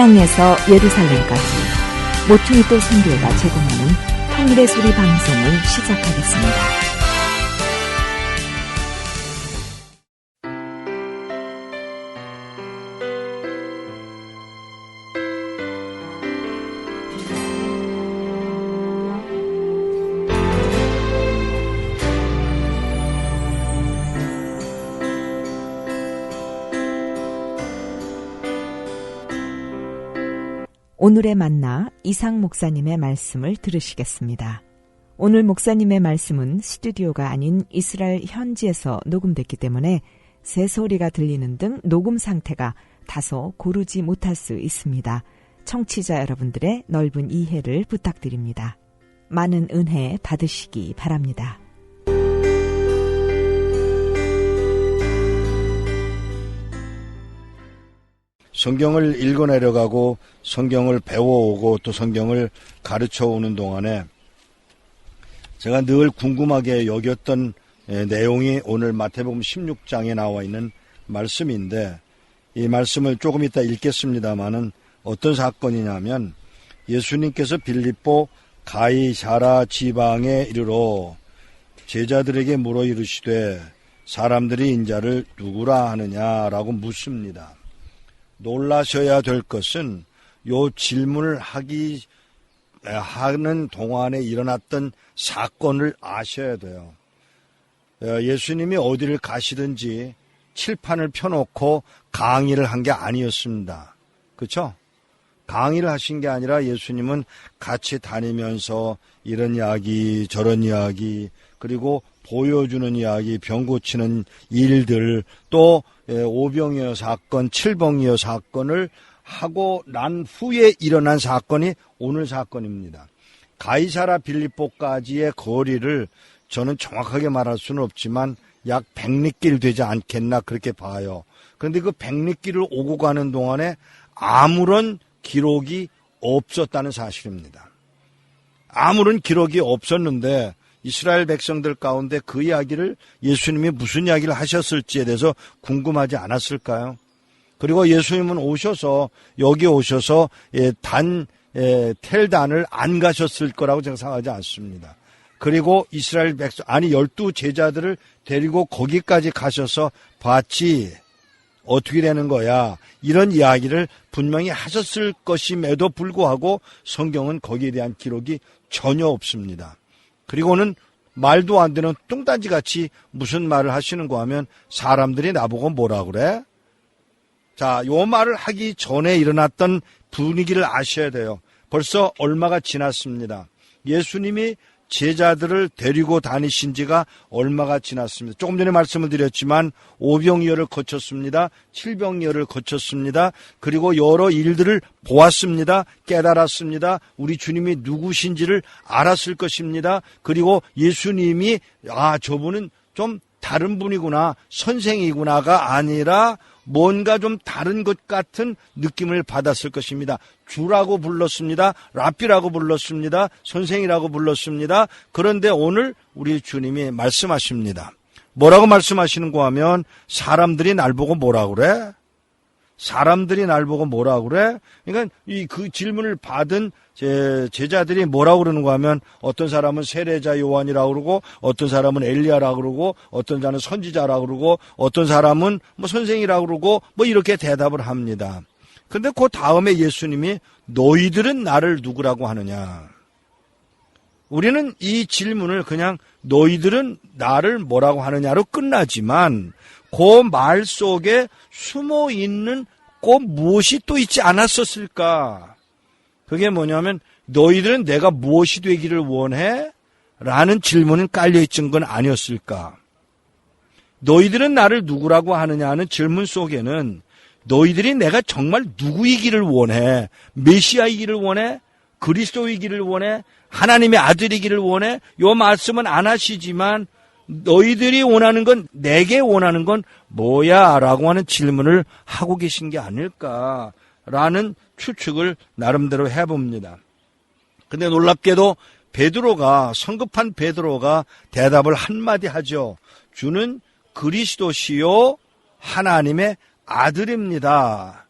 평양에서 예루살렘까지 모퉁이 또 선교회가 제공하는 통일의 소리 방송을 시작하겠습니다. 오늘의 만나 이상 목사님의 말씀을 들으시겠습니다. 오늘 목사님의 말씀은 스튜디오가 아닌 이스라엘 현지에서 녹음됐기 때문에 새 소리가 들리는 등 녹음 상태가 다소 고르지 못할 수 있습니다. 청취자 여러분들의 넓은 이해를 부탁드립니다. 많은 은혜 받으시기 바랍니다. 성경을 읽어내려가고 성경을 배워오고 또 성경을 가르쳐오는 동안에 제가 늘 궁금하게 여겼던 내용이 오늘 마태복음 16장에 나와 있는 말씀인데, 이 말씀을 조금 이따 읽겠습니다마는 어떤 사건이냐면, 예수님께서 빌립보 가이사랴 지방에 이르러 제자들에게 물어 이르시되 사람들이 인자를 누구라 하느냐라고 묻습니다. 놀라셔야 될 것은 요 질문을 하는 동안에 일어났던 사건을 아셔야 돼요. 예수님이 어디를 가시든지 칠판을 펴놓고 강의를 한 게 아니었습니다. 그렇죠? 강의를 하신 게 아니라 예수님은 같이 다니면서 이런 이야기 저런 이야기, 그리고 보여주는 이야기, 병 고치는 일들, 또 오병이어 사건, 칠병이어 사건을 하고 난 후에 일어난 사건이 오늘 사건입니다. 가이사랴 빌립보까지의 거리를 저는 정확하게 말할 수는 없지만 약 100리길 되지 않겠나 그렇게 봐요. 그런데 그 100리길을 오고 가는 동안에 아무런 기록이 없었다는 사실입니다. 아무런 기록이 없었는데 이스라엘 백성들 가운데 그 이야기를 예수님이 무슨 이야기를 하셨을지에 대해서 궁금하지 않았을까요? 그리고 예수님은 여기 오셔서 텔단을 안 가셨을 거라고 제가 생각하지 않습니다. 그리고 이스라엘 백성, 12 제자들을 데리고 거기까지 가셔서 봤지, 어떻게 되는 거야, 이런 이야기를 분명히 하셨을 것임에도 불구하고 성경은 거기에 대한 기록이 전혀 없습니다. 그리고는 말도 안 되는 뚱딴지같이 무슨 말을 하시는가 하면 사람들이 나보고 뭐라 그래? 자, 요 말을 하기 전에 일어났던 분위기를 아셔야 돼요. 벌써 얼마가 지났습니다. 예수님이 제자들을 데리고 다니신 지가 얼마가 지났습니다. 조금 전에 말씀을 드렸지만 오병이어를 거쳤습니다. 칠병이어를 거쳤습니다. 그리고 여러 일들을 보았습니다. 깨달았습니다. 우리 주님이 누구신지를 알았을 것입니다. 그리고 예수님이 저분은 좀 다른 분이구나, 선생이구나가 아니라 뭔가 좀 다른 것 같은 느낌을 받았을 것입니다. 주라고 불렀습니다. 랍비라고 불렀습니다. 선생이라고 불렀습니다. 그런데 오늘 우리 주님이 말씀하십니다. 뭐라고 말씀하시는가 하면 사람들이 날 보고 뭐라 그래? 사람들이 날 보고 뭐라 그래? 그러니까 그 질문을 받은 제자들이 뭐라고 그러는가 하면 어떤 사람은 세례자 요한이라고 그러고 어떤 사람은 엘리야라고 그러고 어떤 자는 선지자라고 그러고 어떤 사람은 선생이라고 그러고 이렇게 대답을 합니다. 근데 그 다음에 예수님이 너희들은 나를 누구라고 하느냐? 우리는 이 질문을 그냥 너희들은 나를 뭐라고 하느냐로 끝나지만 그 말 속에 숨어 있는 꼭 무엇이 또 있지 않았었을까? 그게 뭐냐면 너희들은 내가 무엇이 되기를 원해? 라는 질문은 깔려있는 건 아니었을까? 너희들은 나를 누구라고 하느냐는 질문 속에는 너희들이 내가 정말 누구이기를 원해? 메시아이기를 원해? 그리스도이기를 원해? 하나님의 아들이기를 원해? 요 말씀은 안 하시지만 너희들이 원하는 건, 내게 원하는 건 뭐야? 라고 하는 질문을 하고 계신 게 아닐까라는 추측을 나름대로 해봅니다. 근데 놀랍게도 성급한 베드로가 대답을 한마디 하죠. 주는 그리스도시요 하나님의 아들입니다.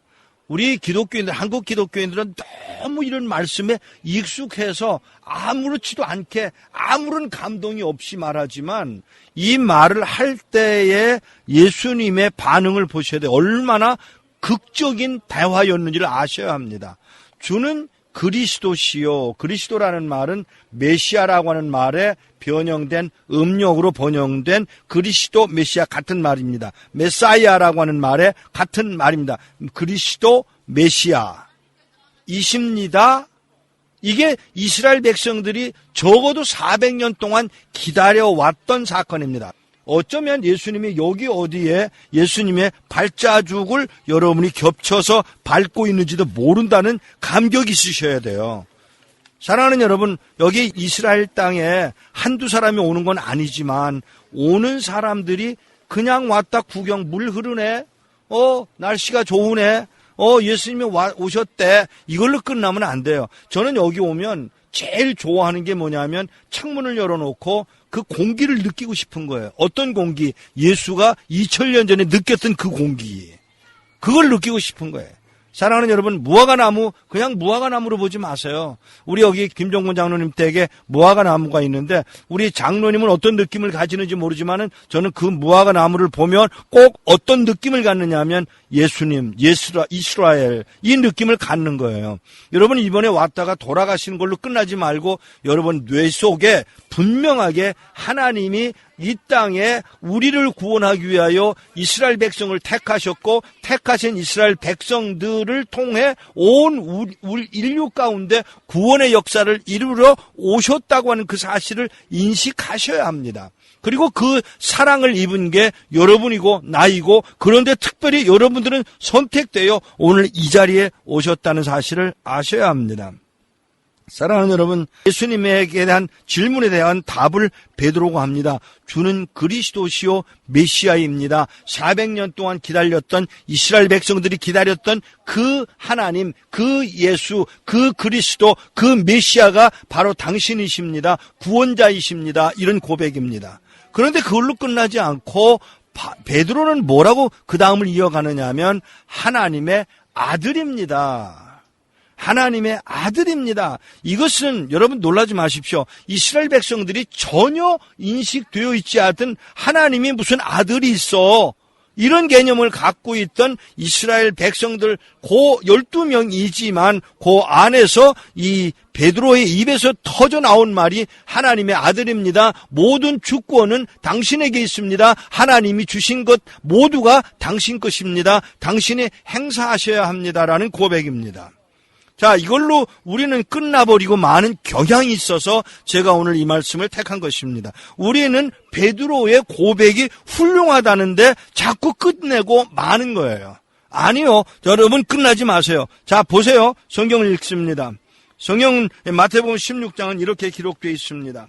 우리 기독교인들, 한국 기독교인들은 너무 이런 말씀에 익숙해서 아무렇지도 않게 아무런 감동이 없이 말하지만 이 말을 할 때에 예수님의 반응을 보셔야 돼요. 얼마나 극적인 대화였는지를 아셔야 합니다. 주는 그리스도시요. 그리스도라는 말은 메시아라고 하는 말에 변형된 음력으로 번역된 그리스도 메시아 같은 말입니다. 메사이아라고 하는 말에 같은 말입니다. 그리스도 메시아 이십니다. 이게 이스라엘 백성들이 적어도 400년 동안 기다려왔던 사건입니다. 어쩌면 예수님이 여기 어디에 예수님의 발자국을 여러분이 겹쳐서 밟고 있는지도 모른다는 감격이 있으셔야 돼요. 사랑하는 여러분, 여기 이스라엘 땅에 한두 사람이 오는 건 아니지만 오는 사람들이 그냥 왔다 구경, 물 흐르네, 날씨가 좋으네, 예수님이 오셨대, 이걸로 끝나면 안 돼요. 저는 여기 오면 제일 좋아하는 게 뭐냐면 창문을 열어놓고 그 공기를 느끼고 싶은 거예요. 어떤 공기? 예수가 2000년 전에 느꼈던 그 공기. 그걸 느끼고 싶은 거예요. 사랑하는 여러분, 무화과나무 그냥 무화과나무로 보지 마세요. 우리 여기 김종곤 장로님 댁에 무화과나무가 있는데 우리 장로님은 어떤 느낌을 가지는지 모르지만은 저는 그 무화과나무를 보면 꼭 어떤 느낌을 갖느냐 하면 예수님, 이스라엘 이 느낌을 갖는 거예요. 여러분 이번에 왔다가 돌아가시는 걸로 끝나지 말고 여러분 뇌 속에 분명하게 하나님이 이 땅에 우리를 구원하기 위하여 이스라엘 백성을 택하셨고 택하신 이스라엘 백성들을 통해 온 인류 가운데 구원의 역사를 이루러 오셨다고 하는 그 사실을 인식하셔야 합니다. 그리고 그 사랑을 입은 게 여러분이고 나이고 그런데 특별히 여러분들은 선택되어 오늘 이 자리에 오셨다는 사실을 아셔야 합니다. 사랑하는 여러분, 예수님에게 대한 질문에 대한 답을 베드로가 합니다. 주는 그리스도시요 메시아입니다. 400년 동안 기다렸던 이스라엘 백성들이 기다렸던 그 하나님, 그 예수, 그 그리스도, 그 메시아가 바로 당신이십니다. 구원자이십니다. 이런 고백입니다. 그런데 그걸로 끝나지 않고 베드로는 뭐라고 그 다음을 이어가느냐 하면 하나님의 아들입니다. 하나님의 아들입니다. 이것은 여러분 놀라지 마십시오. 이스라엘 백성들이 전혀 인식되어 있지 않던 하나님이 무슨 아들이 있어. 이런 개념을 갖고 있던 이스라엘 백성들 고 12명이지만 그 안에서 이 베드로의 입에서 터져 나온 말이 하나님의 아들입니다. 모든 주권은 당신에게 있습니다. 하나님이 주신 것 모두가 당신 것입니다. 당신이 행사하셔야 합니다라는 고백입니다. 자, 이걸로 우리는 끝나버리고 많은 경향이 있어서 제가 오늘 이 말씀을 택한 것입니다. 우리는 베드로의 고백이 훌륭하다는데 자꾸 끝내고 마는 거예요. 아니요. 여러분 끝나지 마세요. 자, 보세요. 성경을 읽습니다. 성경 마태복음 16장은 이렇게 기록되어 있습니다.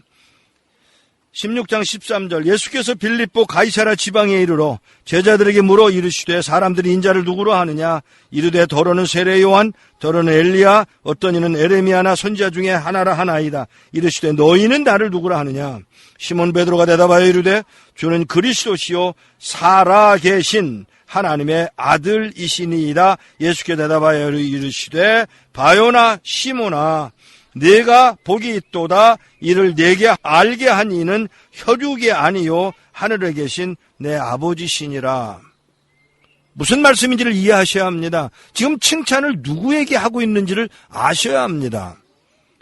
16장 13절 예수께서 빌립보 가이사랴 지방에 이르러 제자들에게 물어 이르시되 사람들이 인자를 누구로 하느냐 이르되 더러는 세례 요한 더러는 엘리야 어떤 이는 에레미야나 선지자 중에 하나라 하나이다. 이르시되 너희는 나를 누구라 하느냐 시몬 베드로가 대답하여 이르되 주는 그리스도시요 살아계신 하나님의 아들이시니이다. 예수께 대답하여 이르시되 바요나 시몬아 내가 복이 있도다. 이를 내게 알게 한 이는 혈육이 아니요 하늘에 계신 내 아버지시니라. 무슨 말씀인지를 이해하셔야 합니다. 지금 칭찬을 누구에게 하고 있는지를 아셔야 합니다.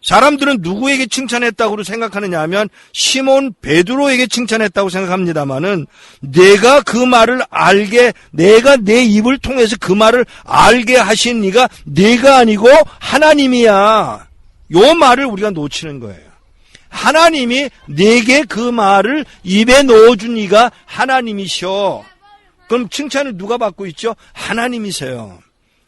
사람들은 누구에게 칭찬했다고 생각하느냐 하면 시몬 베드로에게 칭찬했다고 생각합니다마는 내가 그 말을 알게 내가 내 입을 통해서 그 말을 알게 하신 이가 내가 아니고 하나님이야. 요 말을 우리가 놓치는 거예요. 하나님이 내게 그 말을 입에 넣어준 이가 하나님이셔. 그럼 칭찬을 누가 받고 있죠? 하나님이세요.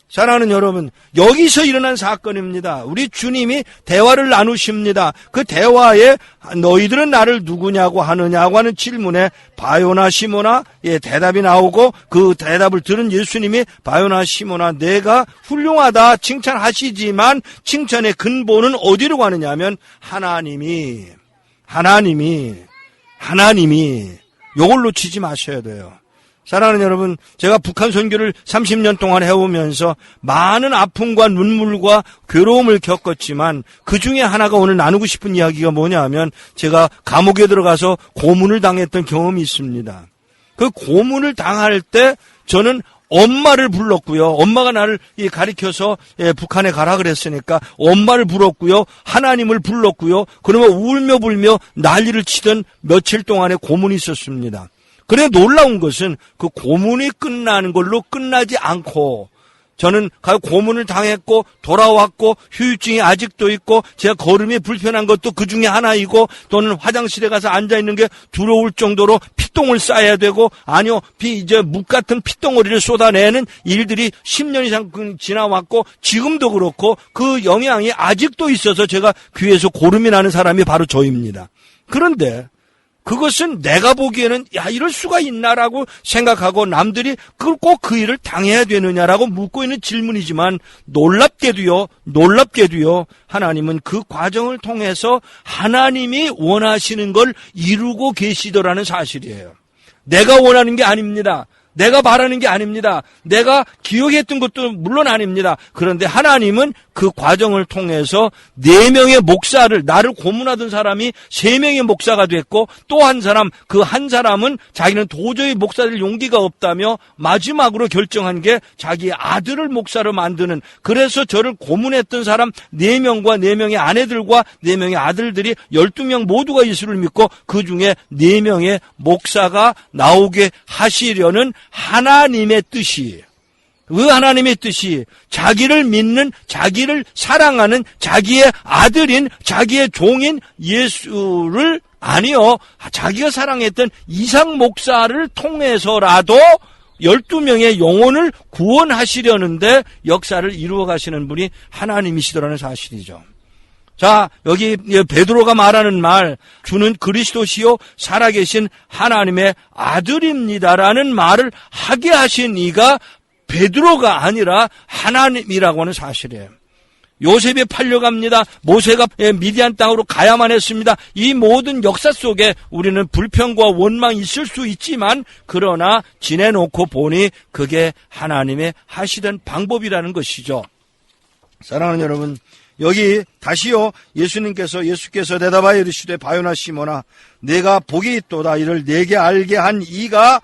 사랑하는 여러분, 여기서 일어난 사건입니다. 우리 주님이 대화를 나누십니다. 그 대화에 너희들은 나를 누구냐고 하느냐고 하는 질문에 바요나 시모나 대답이 나오고 그 대답을 들은 예수님이 바요나 시모나 내가 훌륭하다 칭찬하시지만 칭찬의 근본은 어디로 가느냐 하면 하나님이 요걸 놓치지 마셔야 돼요. 사랑하는 여러분, 제가 북한 선교를 30년 동안 해오면서 많은 아픔과 눈물과 괴로움을 겪었지만 그 중에 하나가 오늘 나누고 싶은 이야기가 뭐냐 하면 제가 감옥에 들어가서 고문을 당했던 경험이 있습니다. 그 고문을 당할 때 저는 엄마를 불렀고요. 엄마가 나를 가리켜서 북한에 가라 그랬으니까 엄마를 불렀고요. 하나님을 불렀고요. 그러면 울며 불며 난리를 치던 며칠 동안의 고문이 있었습니다. 그래 놀라운 것은 그 고문이 끝나는 걸로 끝나지 않고 저는 고문을 당했고 돌아왔고 후유증이 아직도 있고 제가 걸음이 불편한 것도 그 중에 하나이고 또는 화장실에 가서 앉아있는 게 두려울 정도로 피똥을 싸야 되고 아니요 이제 묵 같은 피덩어리를 쏟아내는 일들이 10년 이상 지나왔고 지금도 그렇고 그 영향이 아직도 있어서 제가 귀에서 고름이 나는 사람이 바로 저입니다. 그런데 그것은 내가 보기에는 야 이럴 수가 있나라고 생각하고 남들이 그걸 꼭 그 일을 당해야 되느냐라고 묻고 있는 질문이지만 놀랍게도요 하나님은 그 과정을 통해서 하나님이 원하시는 걸 이루고 계시더라는 사실이에요. 내가 원하는 게 아닙니다. 내가 바라는 게 아닙니다. 내가 기억했던 것도 물론 아닙니다. 그런데 하나님은 그 과정을 통해서 4명의 목사를 나를 고문하던 사람이 3명의 목사가 됐고 또 한 사람 그 한 사람은 자기는 도저히 목사 될 용기가 없다며 마지막으로 결정한 게 자기 아들을 목사로 만드는 그래서 저를 고문했던 사람 4명과 4명의 아내들과 4명의 아들들이 12명 모두가 예수를 믿고 그 중에 4명의 목사가 나오게 하시려는 하나님의 뜻이 그 하나님의 뜻이 자기를 믿는 자기를 사랑하는 자기의 아들인 자기의 종인 예수를 아니요 자기가 사랑했던 이상 목사를 통해서라도 12명의 영혼을 구원하시려는데 역사를 이루어 가시는 분이 하나님이시더라는 사실이죠. 자, 여기 베드로가 말하는 말, 주는 그리스도시요 살아계신 하나님의 아들입니다라는 말을 하게 하신 이가 베드로가 아니라 하나님이라고 하는 사실이에요. 요셉이 팔려갑니다. 모세가 미디안 땅으로 가야만 했습니다. 이 모든 역사 속에 우리는 불평과 원망이 있을 수 있지만 그러나 지내놓고 보니 그게 하나님의 하시던 방법이라는 것이죠. 사랑하는 여러분, 여기 다시요 예수께서 대답하여 이르시되 바요나 시몬아 내가 복이 있도다 이를 내게 알게 한 이가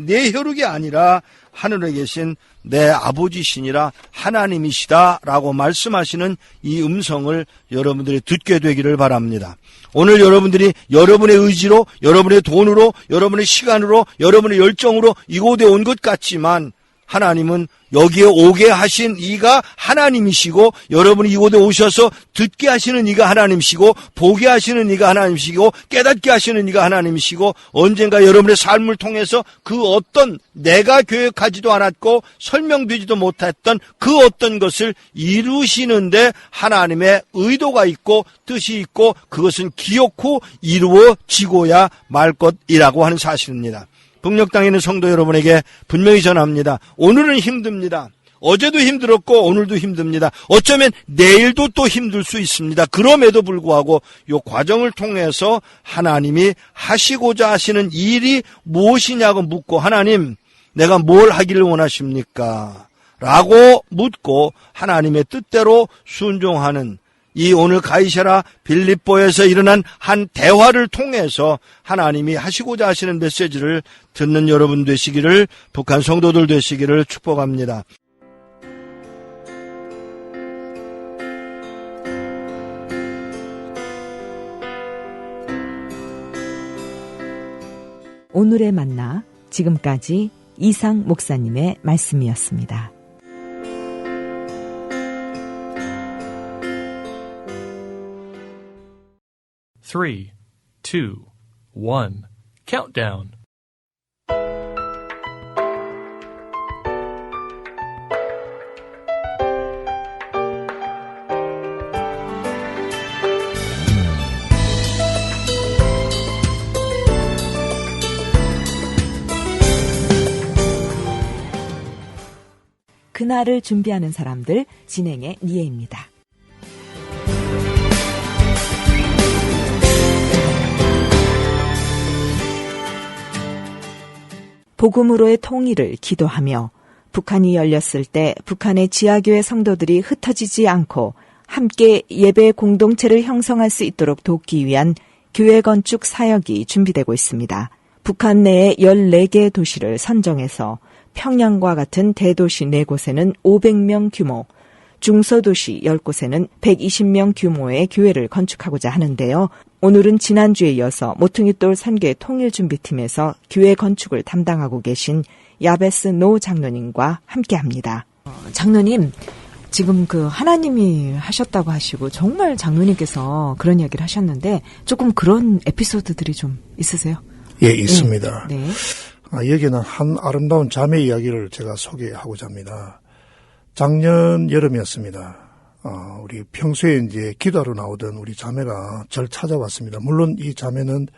내 혈육이 아니라 하늘에 계신 내 아버지시니라 하나님이시다라고 말씀하시는 이 음성을 여러분들이 듣게 되기를 바랍니다. 오늘 여러분들이 여러분의 의지로 여러분의 돈으로 여러분의 시간으로 여러분의 열정으로 이곳에 온 것 같지만 하나님은 여기에 오게 하신 이가 하나님이시고 여러분이 이곳에 오셔서 듣게 하시는 이가 하나님이시고 보게 하시는 이가 하나님이시고 깨닫게 하시는 이가 하나님이시고 언젠가 여러분의 삶을 통해서 그 어떤 내가 계획하지도 않았고 설명되지도 못했던 그 어떤 것을 이루시는데 하나님의 의도가 있고 뜻이 있고 그것은 기어코 이루어지고야 말 것이라고 하는 사실입니다. 북녘 땅에 있는 성도 여러분에게 분명히 전합니다. 오늘은 힘듭니다. 어제도 힘들었고 오늘도 힘듭니다. 어쩌면 내일도 또 힘들 수 있습니다. 그럼에도 불구하고 이 과정을 통해서 하나님이 하시고자 하시는 일이 무엇이냐고 묻고 하나님 내가 뭘 하기를 원하십니까? 라고 묻고 하나님의 뜻대로 순종하는 이 오늘 가이사랴 빌립보에서 일어난 한 대화를 통해서 하나님이 하시고자 하시는 메시지를 듣는 여러분 되시기를 북한 성도들 되시기를 축복합니다. 오늘의 만나 지금까지 이상 목사님의 말씀이었습니다. 3, 2, 1, countdown. 그날을 준비하는 사람들 진행의 니에입니다. 복음으로의 통일을 기도하며 북한이 열렸을 때 북한의 지하교회 성도들이 흩어지지 않고 함께 예배 공동체를 형성할 수 있도록 돕기 위한 교회 건축 사역이 준비되고 있습니다. 북한 내에 14개 도시를 선정해서 평양과 같은 대도시 4곳에는 500명 규모, 중소도시 10곳에는 120명 규모의 교회를 건축하고자 하는데요. 오늘은 지난주에 이어서 모퉁이돌 선교회 통일준비팀에서 교회 건축을 담당하고 계신 야베스 노 장로님과 함께합니다. 장로님, 지금 하나님이 하셨다고 하시고 정말 장로님께서 그런 이야기를 하셨는데 조금 그런 에피소드들이 좀 있으세요? 예, 있습니다. 네. 여기는 한 아름다운 자매 이야기를 제가 소개하고자 합니다. 작년 여름이었습니다. 우리 평소에 이제 기도하러 나오던 우리 자매가 저를 찾아왔습니다. 물론 이 자매는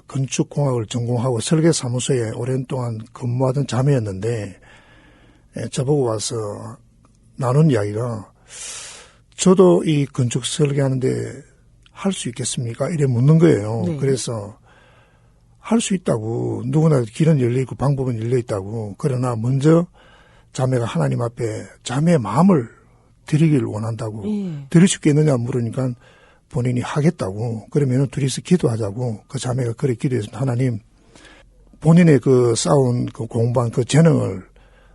건축공학을 전공하고 설계사무소에 오랜 동안 근무하던 자매였는데 저보고 와서 나눈 이야기가 저도 이 건축 설계하는데 할 수 있겠습니까? 이래 묻는 거예요. 네. 그래서 할 수 있다고, 누구나 길은 열려있고 방법은 열려있다고. 그러나 먼저 자매가 하나님 앞에 자매의 마음을 드리길 원한다고. 드릴 수 있겠느냐 물으니까 본인이 하겠다고. 그러면 둘이서 기도하자고. 그 자매가 그렇게 기도해서 하나님, 본인의 쌓아온 공부한 재능을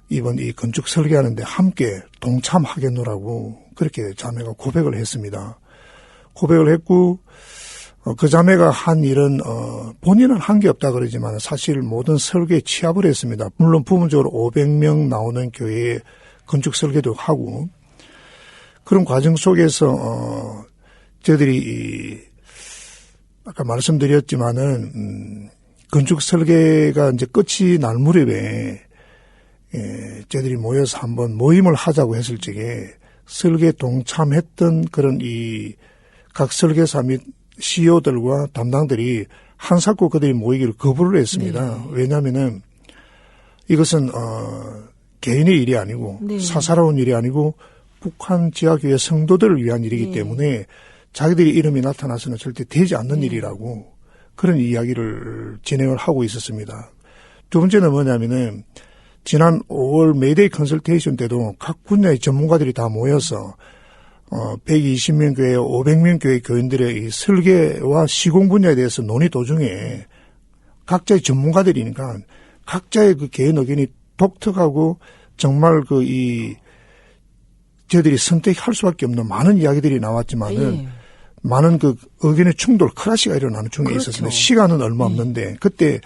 이번 이 건축 설계하는데 함께 동참하겠노라고 그렇게 자매가 고백을 했습니다. 고백을 했고, 그 자매가 한 일은, 본인은 한 게 없다 그러지만 사실 모든 설계에 취합을 했습니다. 물론 부분적으로 500명 나오는 교회에 건축 설계도 하고, 그런 과정 속에서, 저희들이 아까 말씀드렸지만은, 건축 설계가 이제 끝이 날 무렵에, 저희들이 모여서 한번 모임을 하자고 했을 적에 설계 동참했던 그런 각 설계사 및 CEO들과 담당들이 한사코 그들이 모이기를 거부를 했습니다. 네. 왜냐하면은 이것은 개인의 일이 아니고 네. 사사로운 일이 아니고 북한 지하교회 성도들을 위한 일이기 네. 때문에 자기들이 이름이 나타나서는 절대 되지 않는 일이라고 그런 이야기를 진행을 하고 있었습니다. 두 번째는 뭐냐면은 지난 5월 메이데이 컨설테이션 때도 각 분야의 전문가들이 다 모여서 120명 교회, 500명 교회 교인들의 이 설계와 시공 분야에 대해서 논의 도중에 각자의 전문가들이니까 각자의 개인 의견이 독특하고 정말 저희들이 선택할 수밖에 없는 많은 이야기들이 나왔지만은 많은 의견의 충돌, 크라시가 일어나는 중에 그렇죠. 있었습니다. 시간은 얼마 없는데 그때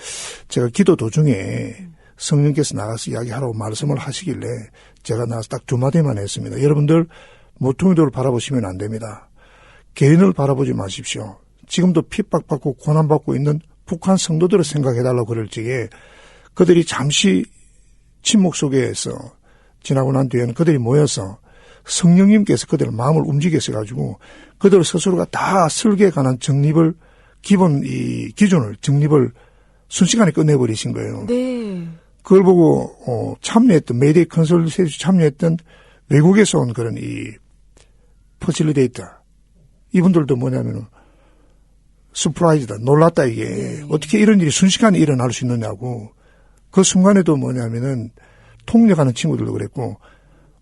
제가 기도 도중에 성령께서 나가서 이야기하라고 말씀을 하시길래 제가 나가서 딱 두 마디만 했습니다. 여러분들 모퉁이돌을 바라보시면 안 됩니다. 개인을 바라보지 마십시오. 지금도 핍박받고 고난받고 있는 북한 성도들을 생각해달라고 그럴 적에 그들이 잠시 침묵 속에서 지나고 난 뒤에는 그들이 모여서 성령님께서 그들의 마음을 움직이셔가지고 그들 스스로가 다 설계에 관한 정립을 기준을 정립을 순식간에 끝내버리신 거예요. 네. 그걸 보고 참여했던 메이데이 컨설테이션 참여했던 외국에서 온 그런 퍼실리데이터 이분들도 뭐냐면은 서프라이즈다, 놀랐다 이게. 네. 어떻게 이런 일이 순식간에 일어날 수 있느냐고. 그 순간에도 뭐냐면은 통역하는 친구들도 그랬고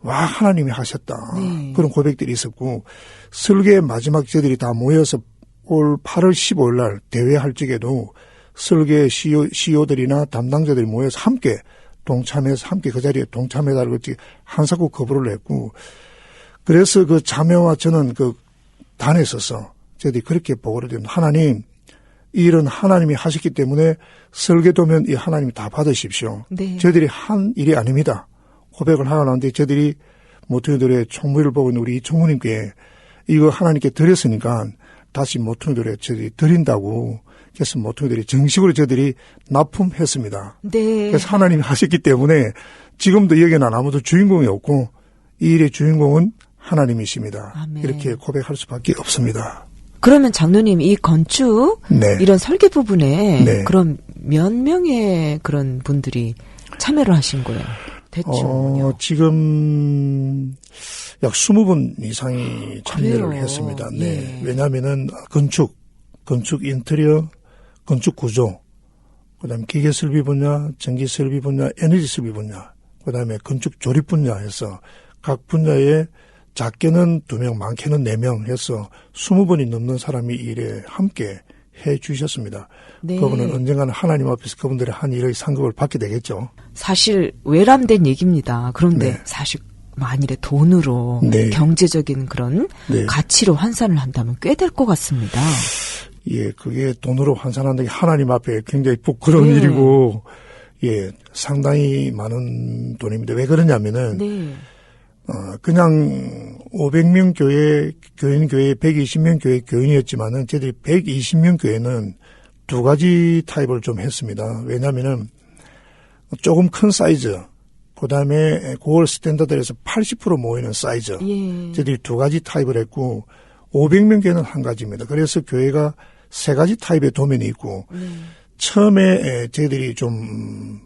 와 하나님이 하셨다. 네. 그런 고백들이 있었고 설계 마지막 저들이 다 모여서 올 8월 15일 날 대회할 적에도 설계 CEO들이나 담당자들이 모여서 함께 동참해서 함께 그 자리에 동참해달라고 한사코 거부를 했고 그래서 그 자매와 저는 단에 서서 저희들이 그렇게 보고를 드립니다. 하나님 이 일은 하나님이 하셨기 때문에 설계도면 이 하나님이 다 받으십시오. 네. 저희들이 한 일이 아닙니다. 고백을 하고 나는데 저희들이 모퉁이돌의 총무를 보고 있는 우리 총무님께 이거 하나님께 드렸으니까 다시 모퉁이돌에 저희들이 드린다고 그래서 모퉁이돌이 정식으로 저희들이 납품했습니다. 네. 그래서 하나님이 하셨기 때문에 지금도 여기는 아무도 주인공이 없고 이 일의 주인공은 하나님이십니다. 아멘. 이렇게 고백할 수밖에 없습니다. 그러면 장로님 이 건축 네. 이런 설계 부분에 네. 그럼 몇 명의 그런 분들이 참여를 하신 거예요? 대충요. 지금 약 20분 이상이 참여를 그래요. 했습니다. 네. 예. 왜냐하면은 건축 인테리어, 건축 구조, 그다음에 기계 설비 분야, 전기 설비 분야, 에너지 설비 분야, 그다음에 건축 조립 분야 해서 각 분야에 작게는 2명, 많게는 4명 해서 20분이 넘는 사람이 일에 함께 해 주셨습니다. 네. 그분은 언젠가는 하나님 앞에서 그분들의 한 일의 상급을 받게 되겠죠. 사실 외람된 얘기입니다. 그런데 네. 사실 만일에 돈으로 네. 경제적인 그런 네. 가치로 환산을 한다면 꽤 될 것 같습니다. 예, 그게 돈으로 환산한다는 게 하나님 앞에 굉장히 부끄러운 네. 일이고, 예, 상당히 많은 돈입니다. 왜 그러냐면은, 네. 그냥 500명 교인 교회 120명 교회 교인이었지만은 저희들이 120명 교회는 2가지 타입을 좀 했습니다. 왜냐면은 조금 큰 사이즈, 그 다음에 9월 스탠다드에서 80% 모이는 사이즈, 예. 저희들이 2가지 타입을 했고, 500명 교회는 1가지입니다. 그래서 교회가 3가지 타입의 도면이 있고, 처음에 저희들이 좀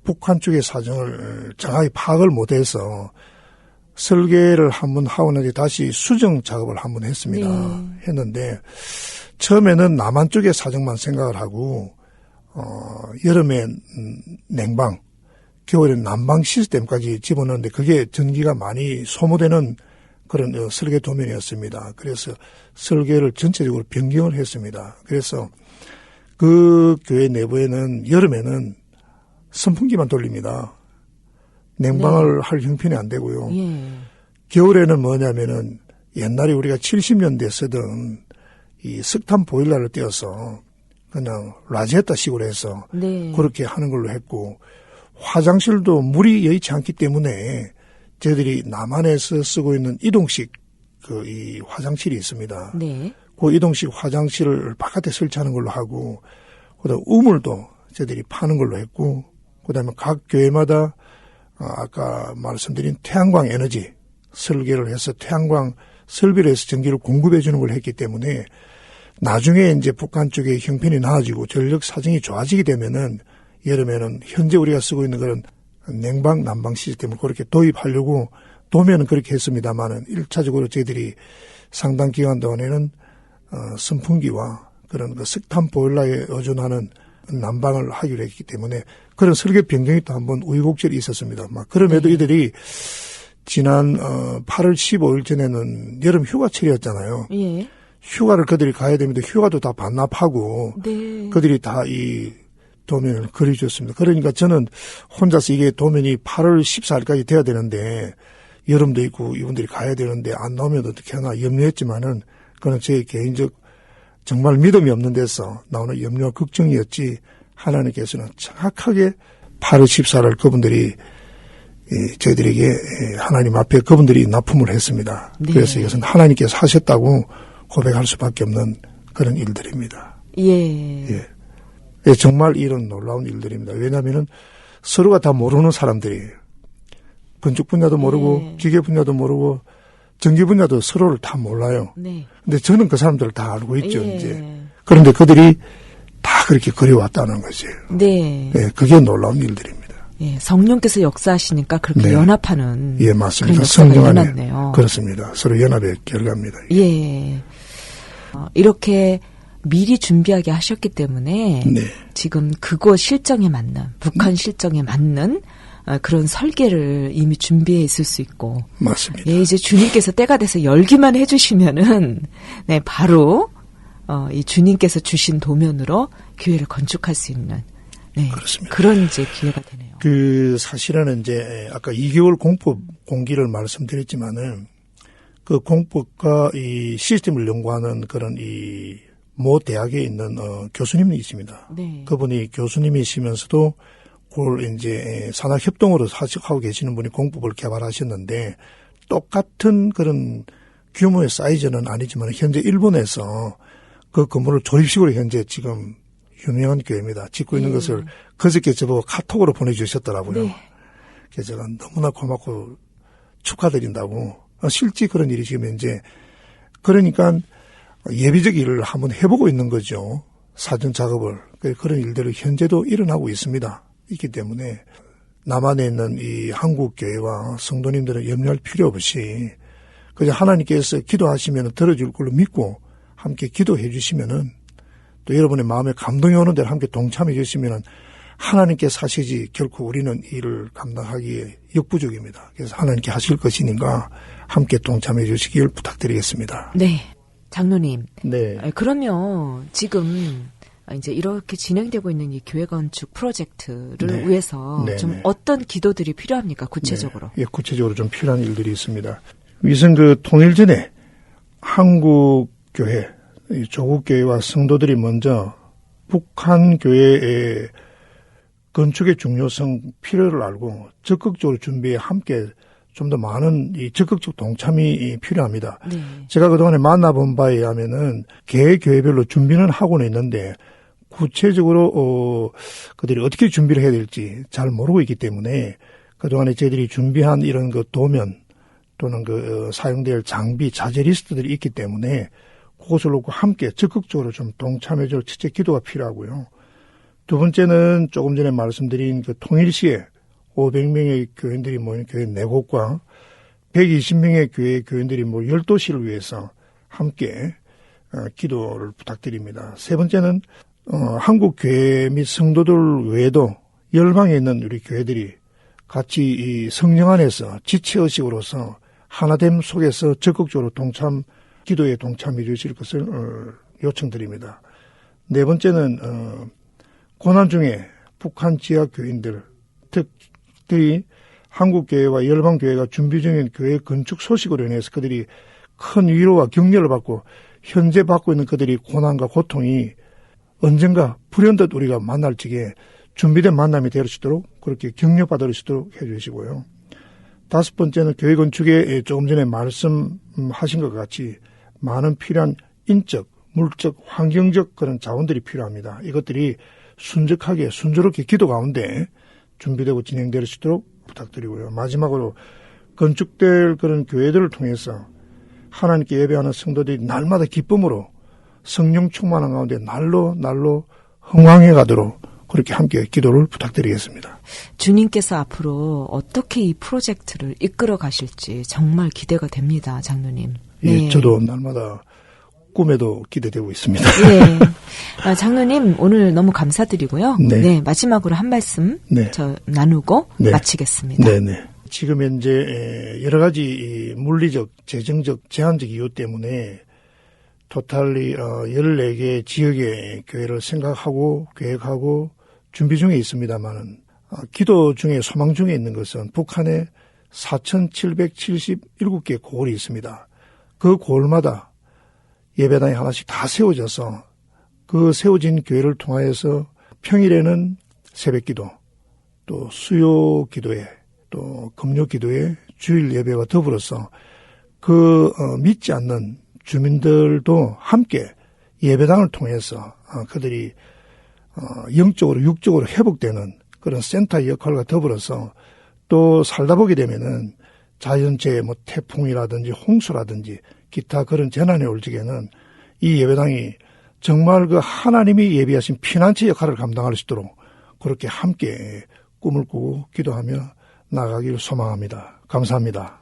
북한 쪽의 사정을 정확히 파악을 못해서 설계를 한번 하고 나서 다시 수정 작업을 한번 했습니다. 네. 했는데 처음에는 남한 쪽의 사정만 생각을 하고 여름에 냉방, 겨울엔 난방 시스템까지 집어넣는데 그게 전기가 많이 소모되는 그런 설계 도면이었습니다. 그래서 설계를 전체적으로 변경을 했습니다. 그래서 그 교회 내부에는 여름에는 선풍기만 돌립니다. 냉방을 할 형편이 안 되고요. 예. 겨울에는 뭐냐면은 옛날에 우리가 70년대 쓰던 이 석탄 보일러를 떼어서 그냥 라제타 식으로 해서 네. 그렇게 하는 걸로 했고, 화장실도 물이 여의치 않기 때문에 저희들이 남한에서 쓰고 있는 이동식 이 화장실이 있습니다. 네. 그 이동식 화장실을 바깥에 설치하는 걸로 하고, 그다음 우물도 저희들이 파는 걸로 했고, 그다음에 각 교회마다 아까 말씀드린 태양광 에너지 설계를 해서 태양광 설비를 해서 전기를 공급해 주는 걸 했기 때문에 나중에 이제 북한 쪽의 형편이 나아지고 전력 사정이 좋아지게 되면은 여름에는 현재 우리가 쓰고 있는 그런 냉방, 난방 시스템을 그렇게 도입하려고 도면은 그렇게 했습니다만은 1차적으로 저희들이 상당 기간 동안에는 선풍기와 그런 그 석탄 보일러에 의존하는 난방을 하기로 했기 때문에 그런 설계 변경이 또 한번 우여곡절이 있었습니다. 막 그럼에도 네. 이들이 지난 8월 15일 전에는 여름 휴가철이었잖아요. 예. 휴가를 그들이 가야 됩니다. 휴가도 다 반납하고 네. 그들이 다 이 도면을 그려줬습니다. 그러니까 저는 혼자서 이게 도면이 8월 14일까지 돼야 되는데 여름도 있고 이분들이 가야 되는데 안 나오면 어떻게 하나 염려했지만은 그건 제 개인적 정말 믿음이 없는 데서 나오는 염려와 걱정이었지, 하나님께서는 정확하게 8월 14일 그분들이 저희들에게 하나님 앞에 그분들이 납품을 했습니다. 네. 그래서 이것은 하나님께서 하셨다고 고백할 수밖에 없는 그런 일들입니다. 예. 예. 예, 정말 이런 놀라운 일들입니다. 왜냐하면은 서로가 다 모르는 사람들이 건축 분야도 모르고 예. 기계 분야도 모르고 전기 분야도 서로를 다 몰라요. 네. 근데 저는 그 사람들을 다 알고 있죠, 예. 이제. 그런데 그들이 다 그렇게 그려왔다는 거지. 네. 예, 그게 놀라운 일들입니다. 예. 성령께서 역사하시니까 그렇게 네. 연합하는 예, 맞습니다. 그런 역사가 성령 안에 일어났네요. 그렇습니다. 서로 연합의 결과입니다. 예. 이렇게 미리 준비하게 하셨기 때문에 네. 지금 그곳 실정에 맞는, 북한 실정에 맞는 그런 설계를 이미 준비해 있을 수 있고, 맞습니다. 예, 이제 주님께서 때가 돼서 열기만 해주시면은, 네, 바로 이 주님께서 주신 도면으로 교회를 건축할 수 있는, 네, 그렇습니다. 그런 이제 기회가 되네요. 사실은 이제 아까 2개월 공법 공기를 말씀드렸지만은 그 공법과 이 시스템을 연구하는 그런 모 대학에 있는 교수님이 있습니다. 네. 그분이 교수님이시면서도 그걸 이제 산학협동으로 하고 계시는 분이 공법을 개발하셨는데, 똑같은 그런 규모의 사이즈는 아니지만 현재 일본에서 그 건물을 조립식으로 현재 지금 유명한 교회입니다. 짓고 있는 것을 그저께 저보고 카톡으로 보내주셨더라고요. 네. 그래서 제가 너무나 고맙고 축하드린다고. 실제 그런 일이 지금 이제, 그러니까 예비적 일을 한번 해보고 있는 거죠. 사전 작업을. 그런 일들을 현재도 일어나고 있습니다. 있기 때문에 남한에 있는 이 한국 교회와 성도님들은 염려할 필요 없이 그냥 하나님께서 기도하시면 들어줄 걸로 믿고 함께 기도해 주시면은 또 여러분의 마음에 감동이 오는 대로 함께 동참해 주시면은 하나님께서 하시지 결코 우리는 이 일을 감당하기에 역부족입니다. 그래서 하나님께 하실 것이니까 함께 동참해 주시길 부탁드리겠습니다. 네. 장로님. 네. 그러면 지금 이제 이렇게 진행되고 있는 이 교회 건축 프로젝트를 네. 위해서 네, 좀 네. 어떤 기도들이 필요합니까? 구체적으로. 네. 예, 구체적으로 좀 필요한 일들이 있습니다. 우선 통일 전에 한국 교회, 조국 교회와 성도들이 먼저 북한 교회의 건축의 중요성, 필요를 알고 적극적으로 준비에 함께 좀 더 많은 이 적극적 동참이 필요합니다. 네. 제가 그동안에 만나본 바에 의하면은 개 교회별로 준비는 하고는 있는데 구체적으로 그들이 어떻게 준비를 해야 될지 잘 모르고 있기 때문에 그동안에 저희들이 준비한 이런 도면 또는 사용될 장비, 자재 리스트들이 있기 때문에 그것을 놓고 함께 적극적으로 좀 동참해줄 첫째 기도가 필요하고요. 두 번째는 조금 전에 말씀드린 통일시에 500명의 교인들이 모인 교회 4곳과 120명의 교회 교인들이 모인 12시를 위해서 함께 기도를 부탁드립니다. 세 번째는 한국 교회 및 성도들 외에도 열방에 있는 우리 교회들이 같이 이 성령 안에서 지체의식으로서 하나됨 속에서 적극적으로 기도에 동참해 주실 것을 요청드립니다. 네 번째는 고난 중에 북한 지하 교인들, 특히 한국교회와 열방교회가 준비 중인 교회 건축 소식으로 인해서 그들이 큰 위로와 격려를 받고 현재 받고 있는 그들이 고난과 고통이 언젠가 불현듯 우리가 만날 적에 준비된 만남이 될 수 있도록 그렇게 격려받을 수 있도록 해주시고요. 다섯 번째는 교회 건축에 조금 전에 말씀하신 것 같이 많은 필요한 인적, 물적, 환경적 그런 자원들이 필요합니다. 이것들이 순적하게 순조롭게 기도 가운데 준비되고 진행될 수 있도록 부탁드리고요. 마지막으로 건축될 그런 교회들을 통해서 하나님께 예배하는 성도들이 날마다 기쁨으로 성령 충만한 가운데 날로 흥왕해 가도록 그렇게 함께 기도를 부탁드리겠습니다. 주님께서 앞으로 어떻게 이 프로젝트를 이끌어 가실지 정말 기대가 됩니다, 장로님. 네. 예, 저도 날마다 꿈에도 기대되고 있습니다. 네. 장로님 오늘 너무 감사드리고요. 네. 마지막으로 한 말씀 네. 나누고 네. 마치겠습니다. 네네. 지금 현재 여러 가지 물리적, 재정적, 제한적 이유 때문에 토탈리 14개 지역의 교회를 생각하고 계획하고 준비 중에 있습니다만은 기도 중에 소망 중에 있는 것은 북한에 4,777개 고을이 있습니다. 그 고을마다 예배당이 하나씩 다 세워져서 그 세워진 교회를 통하여서 평일에는 새벽기도, 또 수요 기도회, 또 금요 기도회, 주일 예배와 더불어서 믿지 않는 주민들도 함께 예배당을 통해서 그들이 영적으로 육적으로 회복되는 그런 센터 역할과 더불어서 또 살다 보게 되면은 자연재해 태풍이라든지 홍수라든지 기타 그런 재난에 올 적에는 이 예배당이 정말 하나님이 예비하신 피난처 역할을 감당할 수 있도록 그렇게 함께 꿈을 꾸고 기도하며 나아가기를 소망합니다. 감사합니다.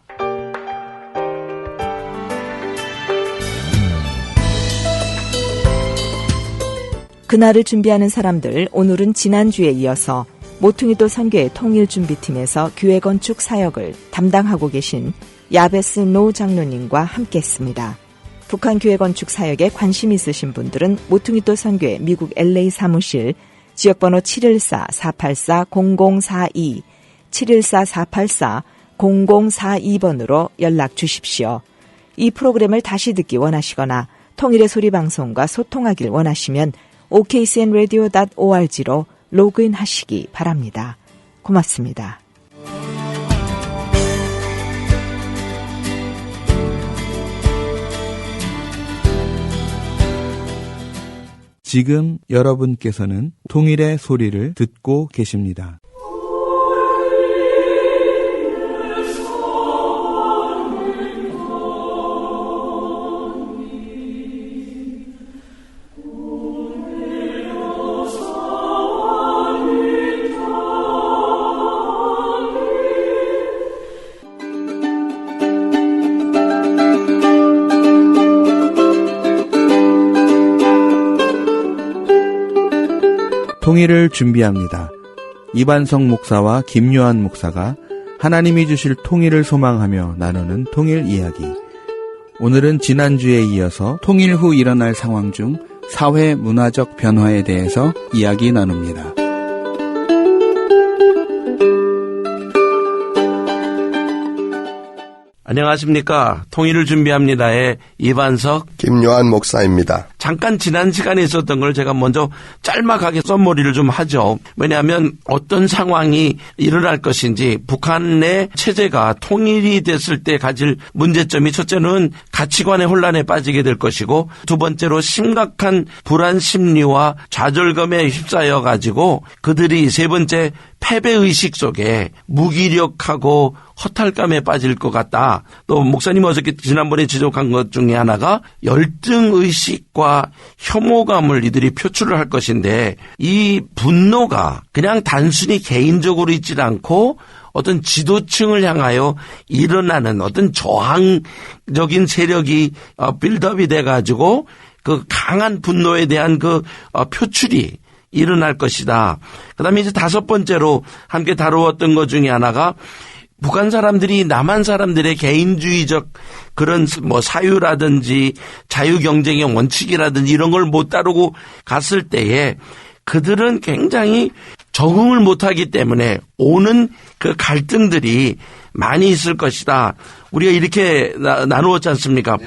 그날을 준비하는 사람들, 오늘은 지난주에 이어서 모퉁이돌 선교회 통일준비팀에서 교회 건축 사역을 담당하고 계신 야베스 노 장로님과 함께했습니다. 북한 교회 건축 사역에 관심 있으신 분들은 모퉁이돌 선교회 미국 LA 사무실 지역번호 714-484-0042, 714-484-0042번으로 연락 주십시오. 이 프로그램을 다시 듣기 원하시거나 통일의 소리 방송과 소통하길 원하시면 okcnradio.org로 로그인 하시기 바랍니다. 고맙습니다. 지금 여러분께서는 통일의 소리를 듣고 계십니다. 통일을 준비합니다. 이반석 목사와 김요한 목사가 하나님이 주실 통일을 소망하며 나누는 통일 이야기. 오늘은 지난주에 이어서 통일 후 일어날 상황 중 사회 문화적 변화에 대해서 이야기 나눕니다. 안녕하십니까. 통일을 준비합니다의 이반석 김요한 목사입니다. 잠깐 지난 시간에 있었던 걸 제가 먼저 짤막하게 썸머리를 좀 하죠. 왜냐하면 어떤 상황이 일어날 것인지, 북한의 체제가 통일이 됐을 때 가질 문제점이, 첫째는 가치관의 혼란에 빠지게 될 것이고, 두 번째로 심각한 불안 심리와 좌절감에 휩싸여 가지고 그들이, 세 번째, 패배의식 속에 무기력하고 허탈감에 빠질 것 같다. 또 목사님 어저께 지난번에 지적한 것 중에 하나가 열등의식과 혐오감을 이들이 표출을 할 것인데, 이 분노가 그냥 단순히 개인적으로 있지 않고 어떤 지도층을 향하여 일어나는 어떤 저항적인 세력이 빌드업이 돼가지고 그 강한 분노에 대한 그 표출이 일어날 것이다. 그 다음에 이제 다섯 번째로 함께 다루었던 것 중에 하나가, 북한 사람들이 남한 사람들의 개인주의적 그런 뭐 사유라든지 자유경쟁의 원칙이라든지 이런 걸 못 다루고 갔을 때에 그들은 굉장히 적응을 못하기 때문에 오는 그 갈등들이 많이 있을 것이다. 우리가 이렇게 나누었지 않습니까?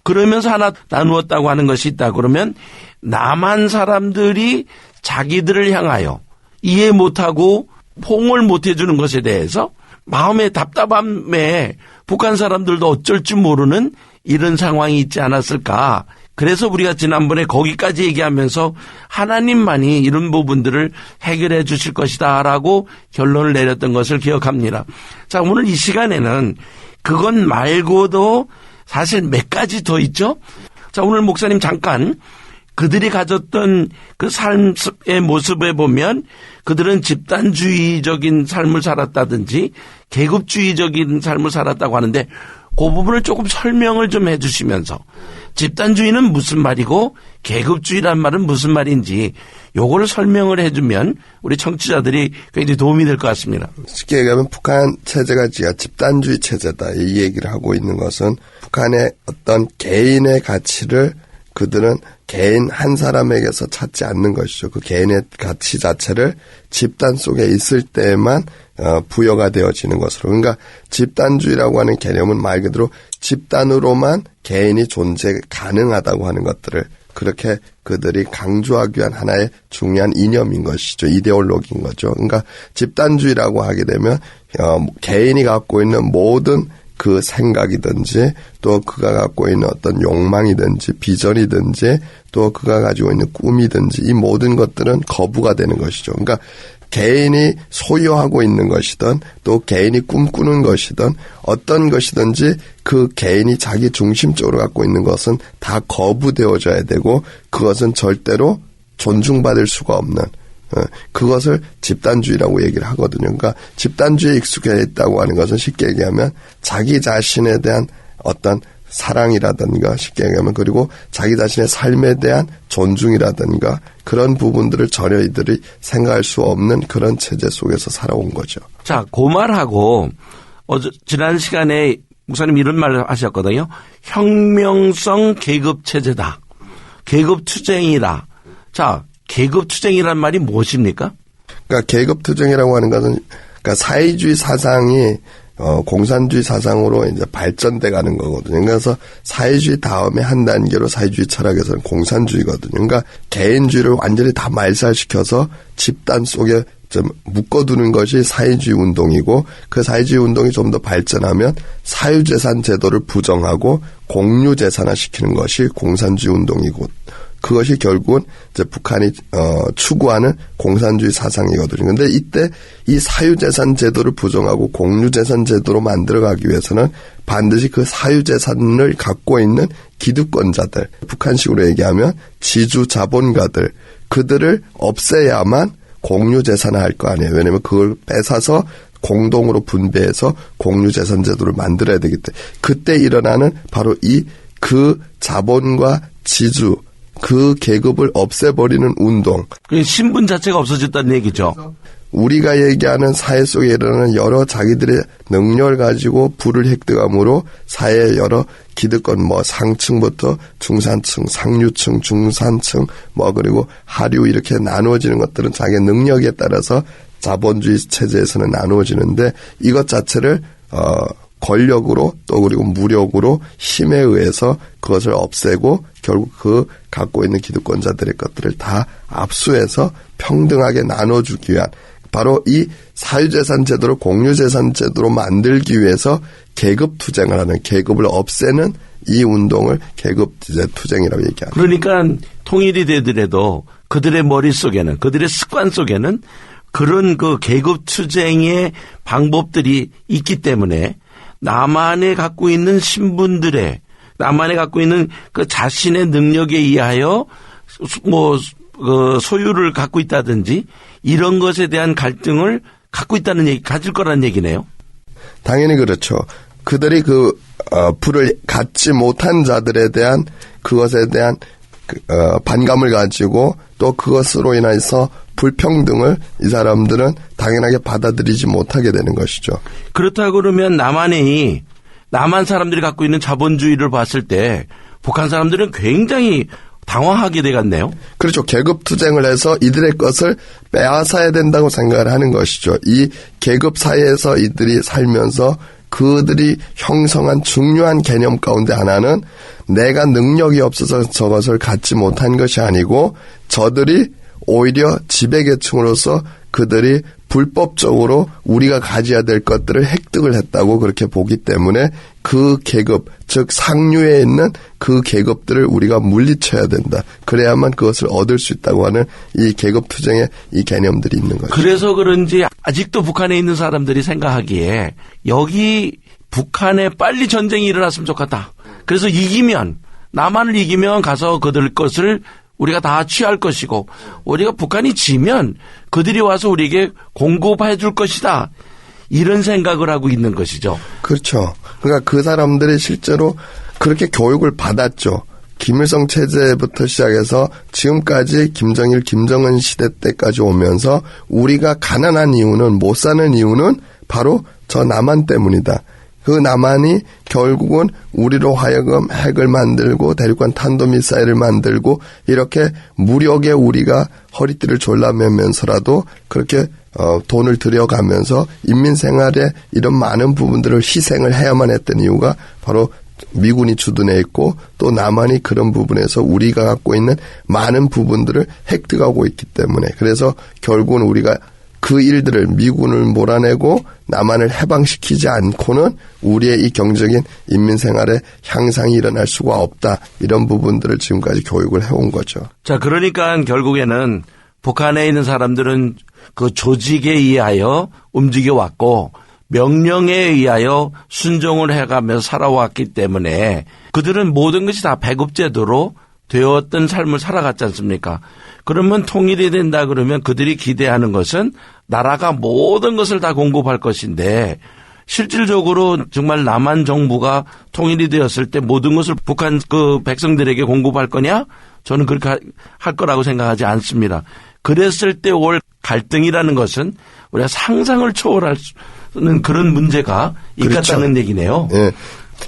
그러면서 하나 나누었다고 하는 것이 있다. 그러면 남한 사람들이 자기들을 향하여 이해 못하고 포옹을 못해주는 것에 대해서 마음의 답답함에 북한 사람들도 어쩔 줄 모르는 이런 상황이 있지 않았을까. 그래서 우리가 지난번에 거기까지 얘기하면서 하나님만이 이런 부분들을 해결해 주실 것이다 라고 결론을 내렸던 것을 기억합니다. 자, 오늘 이 시간에는 그것 말고도 사실 몇 가지 더 있죠. 자, 오늘 목사님 잠깐 그들이 가졌던 그 삶의 모습에 보면 그들은 집단주의적인 삶을 살았다든지 계급주의적인 삶을 살았다고 하는데, 그 부분을 조금 설명을 좀 해 주시면서 집단주의는 무슨 말이고 계급주의란 말은 무슨 말인지 요거를 설명을 해 주면 우리 청취자들이 굉장히 도움이 될 것 같습니다. 쉽게 얘기하면 북한 체제가 집단주의 체제다, 이 얘기를 하고 있는 것은 북한의 어떤 개인의 가치를 그들은 개인 한 사람에게서 찾지 않는 것이죠. 그 개인의 가치 자체를 집단 속에 있을 때에만 부여가 되어지는 것으로. 그러니까 집단주의라고 하는 개념은 말 그대로 집단으로만 개인이 존재 가능하다고 하는 것들을 그렇게 그들이 강조하기 위한 하나의 중요한 이념인 것이죠. 이데올로기인 거죠. 그러니까 집단주의라고 하게 되면 개인이 갖고 있는 모든 그 생각이든지 또 그가 갖고 있는 어떤 욕망이든지 비전이든지 또 그가 가지고 있는 꿈이든지 이 모든 것들은 거부가 되는 것이죠. 그러니까 개인이 소유하고 있는 것이든 또 개인이 꿈꾸는 것이든 어떤 것이든지 그 개인이 자기 중심적으로 갖고 있는 것은 다 거부되어져야 되고 그것은 절대로 존중받을 수가 없는, 그것을 집단주의라고 얘기를 하거든요. 그러니까 집단주의에 익숙해 있다고 하는 것은 쉽게 얘기하면 자기 자신에 대한 어떤 사랑이라든가, 쉽게 얘기하면 그리고 자기 자신의 삶에 대한 존중이라든가 그런 부분들을 전혀 이들이 생각할 수 없는 그런 체제 속에서 살아온 거죠. 자, 그 말하고 지난 시간에 목사님 이런 말을 하셨거든요. 혁명성 계급체제다. 계급투쟁이다. 자, 계급투쟁이란 말이 무엇입니까? 그러니까 계급투쟁이라고 하는 것은 그러니까 사회주의 사상이 공산주의 사상으로 이제 발전돼 가는 거거든요. 그래서 사회주의 다음에 한 단계로 사회주의 철학에서는 공산주의거든요. 그러니까 개인주의를 완전히 다 말살시켜서 집단 속에 좀 묶어두는 것이 사회주의 운동이고, 그 사회주의 운동이 좀 더 발전하면 사유재산 제도를 부정하고 공유재산화 시키는 것이 공산주의 운동이고, 그것이 결국은 이제 북한이 추구하는 공산주의 사상이거든요. 그런데 이때 이 사유재산 제도를 부정하고 공유재산 제도로 만들어가기 위해서는 반드시 그 사유재산을 갖고 있는 기득권자들, 북한식으로 얘기하면 지주자본가들, 그들을 없애야만 공유재산을 할 거 아니에요. 왜냐하면 그걸 뺏어서 공동으로 분배해서 공유재산 제도를 만들어야 되기 때문에 그때 일어나는 바로 그 자본과 지주, 그 계급을 없애버리는 운동. 신분 자체가 없어졌다는 얘기죠. 우리가 얘기하는 사회 속에 일어나는 여러 자기들의 능력을 가지고 부를 획득함으로 사회의 여러 기득권, 상층부터 중산층, 상류층, 중산층, 그리고 하류 이렇게 나누어지는 것들은 자기의 능력에 따라서 자본주의 체제에서는 나누어지는데 이것 자체를, 권력으로 또 그리고 무력으로 힘에 의해서 그것을 없애고 결국 그 갖고 있는 기득권자들의 것들을 다 압수해서 평등하게 나눠주기 위한 바로 이 사유재산 제도를 공유재산 제도로 만들기 위해서 계급투쟁을 하는 계급을 없애는 이 운동을 계급투쟁이라고 얘기합니다. 그러니까 통일이 되더라도 그들의 머릿속에는 그들의 습관 속에는 그런 그 계급투쟁의 방법들이 있기 때문에 나만의 갖고 있는 신분들의 나만의 갖고 있는 그 자신의 능력에 의하여 소유를 갖고 있다든지 이런 것에 대한 갈등을 갖고 있다는 얘기, 가질 거라는 얘기네요. 당연히 그렇죠. 그들이 부를 갖지 못한 자들에 대한 그것에 대한 반감을 가지고 또 그것으로 인해서 불평등을 이 사람들은 당연하게 받아들이지 못하게 되는 것이죠. 그렇다고 그러면 남한 사람들이 갖고 있는 자본주의를 봤을 때 북한 사람들은 굉장히 당황하게 되겠네요. 그렇죠. 계급투쟁을 해서 이들의 것을 빼앗아야 된다고 생각을 하는 것이죠. 이 계급 사회에서 이들이 살면서 그들이 형성한 중요한 개념 가운데 하나는 내가 능력이 없어서 저것을 갖지 못한 것이 아니고 저들이 오히려 지배계층으로서 그들이 불법적으로 우리가 가져야 될 것들을 획득을 했다고 그렇게 보기 때문에 그 계급, 즉 상류에 있는 그 계급들을 우리가 물리쳐야 된다. 그래야만 그것을 얻을 수 있다고 하는 이 계급투쟁의 이 개념들이 있는 거죠. 그래서 그런지 아직도 북한에 있는 사람들이 생각하기에 여기 북한에 빨리 전쟁이 일어났으면 좋겠다. 그래서 남한을 이기면 가서 그들 것을 우리가 다 취할 것이고 우리가 북한이 지면 그들이 와서 우리에게 공급해 줄 것이다. 이런 생각을 하고 있는 것이죠. 그렇죠. 그러니까 그 사람들이 실제로 그렇게 교육을 받았죠. 김일성 체제부터 시작해서 지금까지 김정일, 김정은 시대 때까지 오면서 우리가 가난한 이유는 못 사는 이유는 바로 저 남한 때문이다. 그 남한이 결국은 우리로 하여금 핵을 만들고 대륙간 탄도미사일을 만들고 이렇게 무력에 우리가 허리띠를 졸라매면서라도 그렇게 돈을 들여가면서 인민생활에 이런 많은 부분들을 희생을 해야만 했던 이유가 바로 미군이 주둔해 있고 또 남한이 그런 부분에서 우리가 갖고 있는 많은 부분들을 획득하고 있기 때문에 그래서 결국은 우리가 그 일들을 미군을 몰아내고 남한을 해방시키지 않고는 우리의 이 경제적인 인민생활에 향상이 일어날 수가 없다. 이런 부분들을 지금까지 교육을 해온 거죠. 자, 그러니까 결국에는 북한에 있는 사람들은 그 조직에 의하여 움직여왔고 명령에 의하여 순종을 해가며 살아왔기 때문에 그들은 모든 것이 다 배급제도로 되었던 삶을 살아갔지 않습니까? 그러면 통일이 된다 그러면 그들이 기대하는 것은 나라가 모든 것을 다 공급할 것인데 실질적으로 정말 남한 정부가 통일이 되었을 때 모든 것을 북한 그 백성들에게 공급할 거냐? 저는 그렇게 할 거라고 생각하지 않습니다. 그랬을 때 올 갈등이라는 것은 우리가 상상을 초월할 수 있는 그런 문제가 있겠다는 그렇죠. 얘기네요. 네.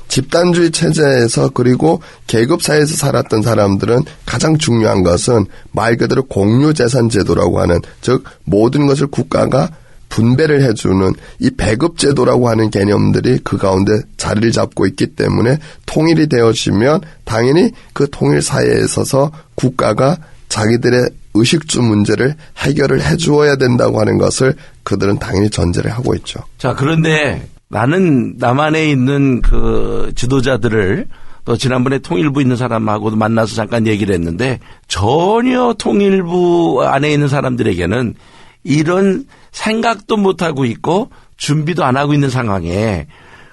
집단주의 체제에서 그리고 계급사회에서 살았던 사람들은 가장 중요한 것은 말 그대로 공유재산 제도라고 하는 즉 모든 것을 국가가 분배를 해주는 이 배급제도라고 하는 개념들이 그 가운데 자리를 잡고 있기 때문에 통일이 되어지면 당연히 그 통일사회에 있어서 국가가 자기들의 의식주 문제를 해결을 해주어야 된다고 하는 것을 그들은 당연히 전제를 하고 있죠. 자, 그런데 나는 남한에 있는 그 지도자들을 또 지난번에 통일부 있는 사람하고도 만나서 잠깐 얘기를 했는데 전혀 통일부 안에 있는 사람들에게는 이런 생각도 못하고 있고 준비도 안 하고 있는 상황에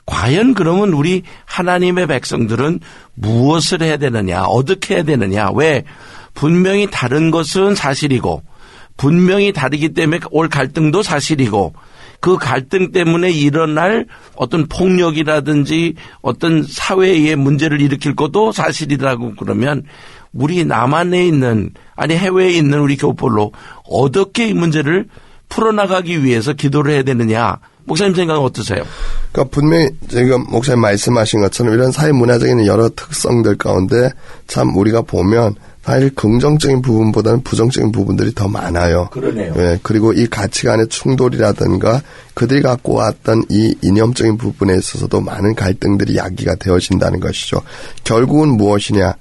과연 그러면 우리 하나님의 백성들은 무엇을 해야 되느냐, 어떻게 해야 되느냐. 왜? 분명히 다른 것은 사실이고 분명히 다르기 때문에 올 갈등도 사실이고 그 갈등 때문에 일어날 어떤 폭력이라든지 어떤 사회의 문제를 일으킬 것도 사실이라고 그러면 우리 남한에 있는 아니 해외에 있는 우리 교포로 어떻게 이 문제를 풀어나가기 위해서 기도를 해야 되느냐. 목사님 생각은 어떠세요? 그러니까 분명히 지금 목사님 말씀하신 것처럼 이런 사회 문화적인 여러 특성들 가운데 참 우리가 보면 사실 긍정적인 부분보다는 부정적인 부분들이 더 많아요. 그러네요. 예, 그리고 이 가치관의 충돌이라든가 그들이 갖고 왔던 이 이념적인 부분에 있어서도 많은 갈등들이 야기가 되어진다는 것이죠. 결국은 무엇이냐?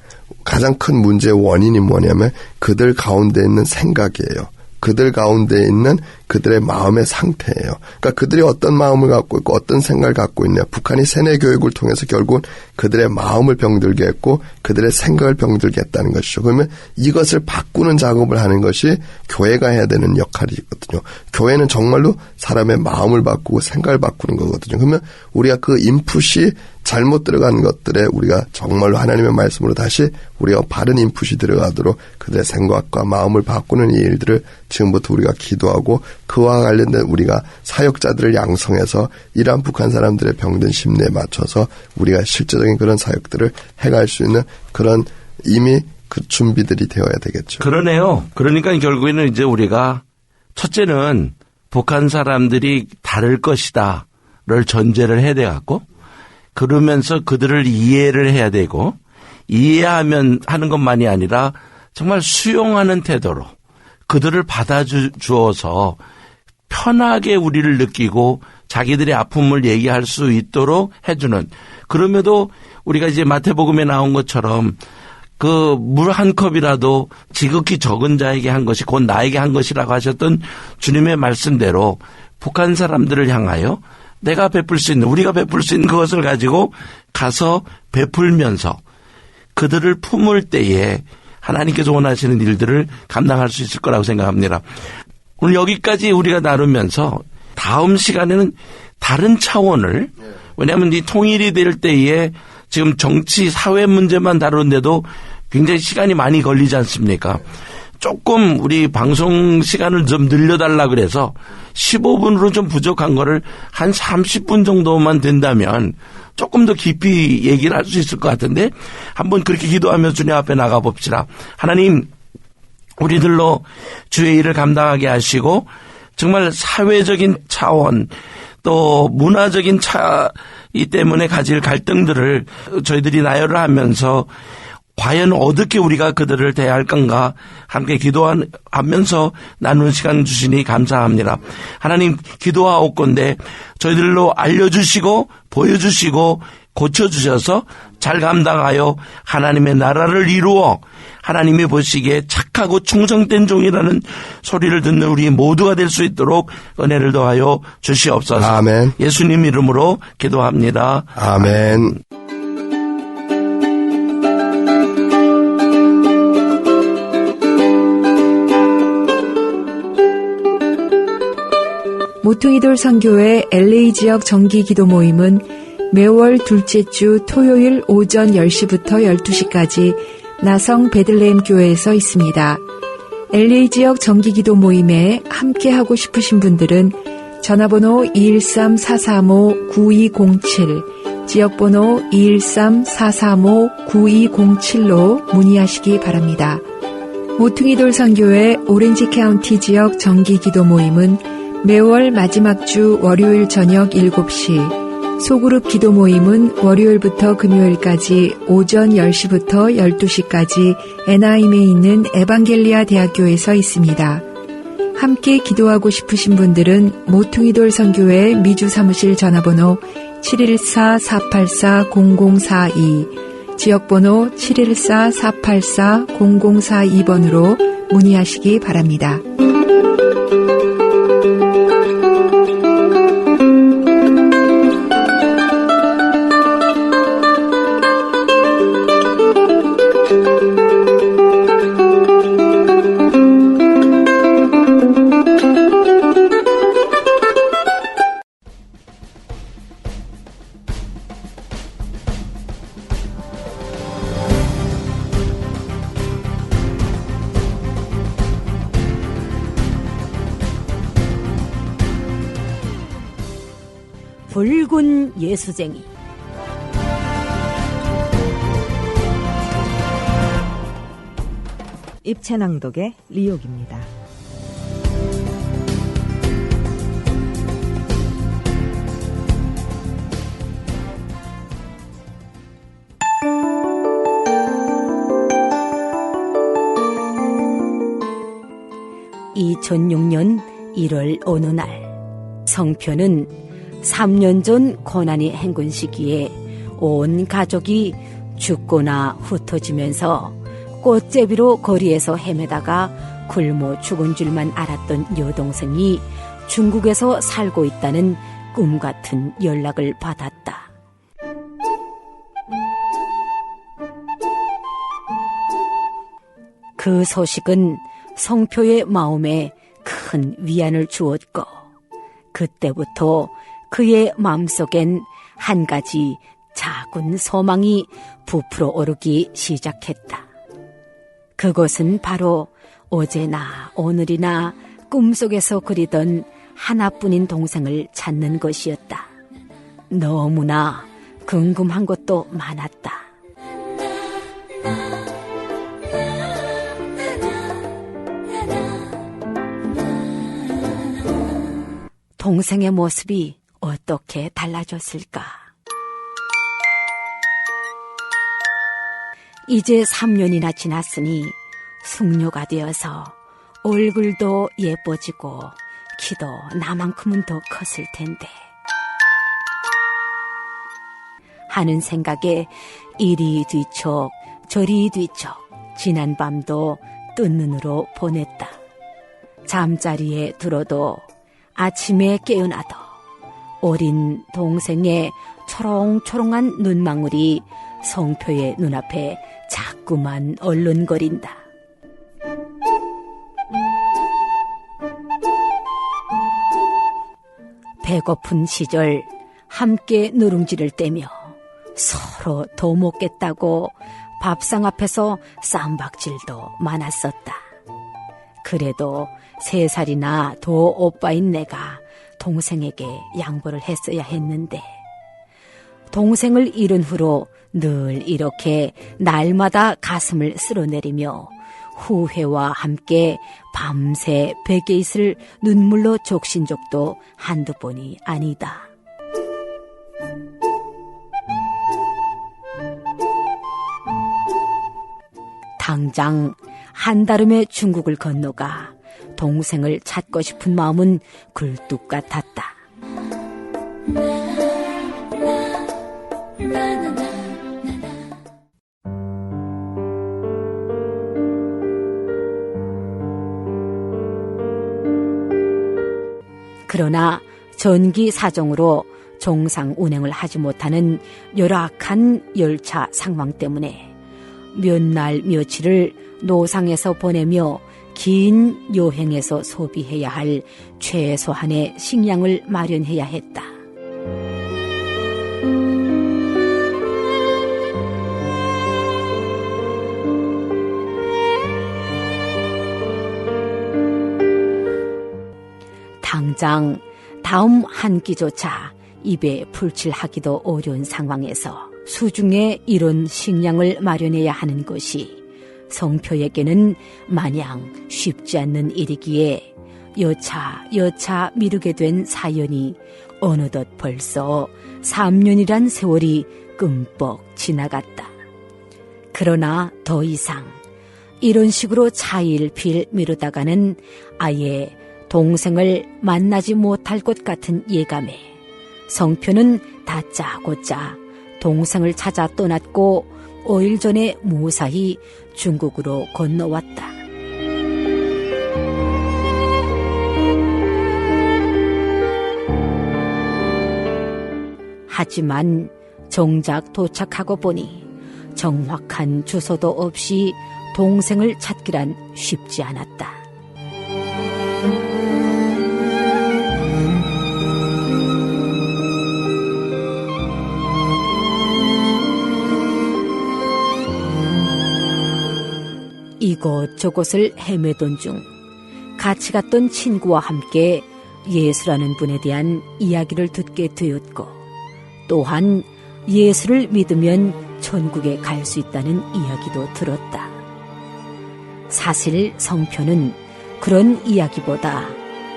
가장 큰 문제의 원인이 뭐냐면 그들 가운데 있는 생각이에요. 그들 가운데 있는 그들의 마음의 상태예요. 그러니까 그들이 어떤 마음을 갖고 있고 어떤 생각을 갖고 있냐. 북한이 세뇌 교육을 통해서 결국은 그들의 마음을 병들게 했고 그들의 생각을 병들게 했다는 것이죠. 그러면 이것을 바꾸는 작업을 하는 것이 교회가 해야 되는 역할이거든요. 교회는 정말로 사람의 마음을 바꾸고 생각을 바꾸는 거거든요. 그러면 우리가 그 인풋이 잘못 들어간 것들에 우리가 정말로 하나님의 말씀으로 다시 우리가 바른 인풋이 들어가도록 그들의 생각과 마음을 바꾸는 이 일들을 지금부터 우리가 기도하고 그와 관련된 우리가 사역자들을 양성해서 이러한 북한 사람들의 병든 심리에 맞춰서 우리가 실제적인 그런 사역들을 해갈 수 있는 그런 이미 그 준비들이 되어야 되겠죠. 그러네요. 그러니까 결국에는 이제 우리가 첫째는 북한 사람들이 다를 것이다를 전제를 해야 돼갖고 그러면서 그들을 이해를 해야 되고 이해하면 하는 것만이 아니라 정말 수용하는 태도로 그들을 받아주어서 편하게 우리를 느끼고 자기들의 아픔을 얘기할 수 있도록 해주는 그럼에도 우리가 이제 마태복음에 나온 것처럼 그 물 한 컵이라도 지극히 적은 자에게 한 것이 곧 나에게 한 것이라고 하셨던 주님의 말씀대로 북한 사람들을 향하여 내가 베풀 수 있는 우리가 베풀 수 있는 그것을 가지고 가서 베풀면서 그들을 품을 때에 하나님께서 원하시는 일들을 감당할 수 있을 거라고 생각합니다. 오늘 여기까지 우리가 나누면서 다음 시간에는 다른 차원을 왜냐하면 이 통일이 될 때에 지금 정치 사회 문제만 다루는데도 굉장히 시간이 많이 걸리지 않습니까? 조금 우리 방송 시간을 좀 늘려달라 그래서 15분으로 좀 부족한 거를 한 30분 정도만 된다면 조금 더 깊이 얘기를 할 수 있을 것 같은데 한번 그렇게 기도하면서 주님 앞에 나가 봅시다. 하나님 우리들로 주의 일을 감당하게 하시고 정말 사회적인 차원 또 문화적인 차이 때문에 가질 갈등들을 저희들이 나열을 하면서 과연 어떻게 우리가 그들을 대할 건가 함께 기도하면서 나누는 시간 주시니 감사합니다. 하나님 기도하옵건대 저희들로 알려주시고 보여주시고 고쳐주셔서 잘 감당하여 하나님의 나라를 이루어 하나님이 보시기에 착하고 충성된 종이라는 소리를 듣는 우리 모두가 될 수 있도록 은혜를 더하여 주시옵소서. 아멘. 예수님 이름으로 기도합니다. 아멘. 모퉁이돌 선교회 LA 지역 정기 기도 모임은 매월 둘째 주 토요일 오전 10시부터 12시까지 나성 베들레헴 교회에서 있습니다. LA 지역 정기 기도 모임에 함께하고 싶으신 분들은 전화번호 213-435-9207, 지역번호 213-435-9207로 문의하시기 바랍니다. 모퉁이돌 선교회 오렌지 카운티 지역 정기 기도 모임은 매월 마지막 주 월요일 저녁 7시, 소그룹 기도 모임은 월요일부터 금요일까지 오전 10시부터 12시까지 애나임에 있는 에반겔리아 대학교에서 있습니다. 함께 기도하고 싶으신 분들은 모퉁이돌 선교회 미주 사무실 전화번호 714-484-0042, 지역번호 714-484-0042번으로 문의하시기 바랍니다. 붉은 예수쟁이. 입체낭독의 리옥입니다. (2006년 1월) 어느 날 성표는 3년 전 고난이 행군 시기에 온 가족이 죽거나 흩어지면서 꽃제비로 거리에서 헤매다가 굶어 죽은 줄만 알았던 여동생이 중국에서 살고 있다는 꿈 같은 연락을 받았다. 그 소식은 성표의 마음에 큰 위안을 주었고 그때부터 그의 마음속엔 한 가지 작은 소망이 부풀어 오르기 시작했다. 그것은 바로 어제나 오늘이나 꿈속에서 그리던 하나뿐인 동생을 찾는 것이었다. 너무나 궁금한 것도 많았다. 동생의 모습이 어떻게 달라졌을까? 이제 3년이나 지났으니 숙녀가 되어서 얼굴도 예뻐지고 키도 나만큼은 더 컸을 텐데 하는 생각에 이리 뒤척 저리 뒤척 지난 밤도 뜬 눈으로 보냈다. 잠자리에 들어도 아침에 깨어나도 어린 동생의 초롱초롱한 눈망울이 성표의 눈앞에 자꾸만 얼른거린다. 배고픈 시절 함께 누룽지를 떼며 서로 더 먹겠다고 밥상 앞에서 쌈박질도 많았었다. 그래도 3살이나 더 오빠인 내가 동생에게 양보를 했어야 했는데 동생을 잃은 후로 늘 이렇게 날마다 가슴을 쓸어내리며 후회와 함께 밤새 베개 있을 눈물로 적신 적도 한두 번이 아니다. 당장 한달음에 중국을 건너가 동생을 찾고 싶은 마음은 굴뚝 같았다. 그러나 전기 사정으로 정상 운행을 하지 못하는 열악한 열차 상황 때문에 몇 날 며칠을 노상에서 보내며 긴 여행에서 소비해야 할 최소한의 식량을 마련해야 했다. 당장 다음 한 끼조차 입에 풀칠하기도 어려운 상황에서 수중에 이런 식량을 마련해야 하는 것이 성표에게는 마냥 쉽지 않는 일이기에 여차 미루게 된 사연이 어느덧 벌써 3년이란 세월이 끔뻑 지나갔다. 그러나 더 이상 이런 식으로 차일필 미루다가는 아예 동생을 만나지 못할 것 같은 예감에 성표는 다짜고짜 동생을 찾아 떠났고 5일 전에 무사히 중국으로 건너왔다. 하지만 정작 도착하고 보니 정확한 주소도 없이 동생을 찾기란 쉽지 않았다. 이곳저곳을 헤매던 중 같이 갔던 친구와 함께 예수라는 분에 대한 이야기를 듣게 되었고 또한 예수를 믿으면 천국에 갈 수 있다는 이야기도 들었다. 사실 성표는 그런 이야기보다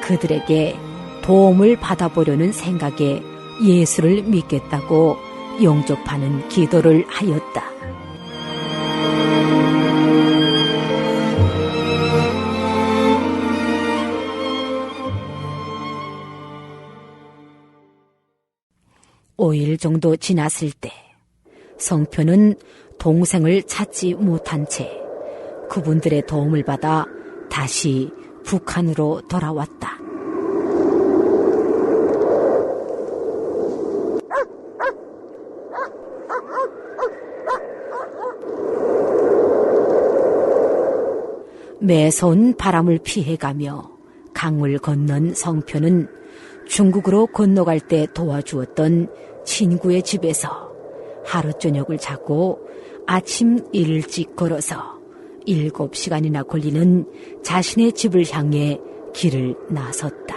그들에게 도움을 받아보려는 생각에 예수를 믿겠다고 영접하는 기도를 하였다. (5일) 정도 지났을 때 성표는 동생을 찾지 못한 채 그분들의 도움을 받아 다시 북한으로 돌아왔다. 매서운 바람을 피해가며 강을 건넌 성표는 중국으로 건너갈 때 도와주었던 친구의 집에서 하루 저녁을 자고 아침 일찍 걸어서 7시간이나 걸리는 자신의 집을 향해 길을 나섰다.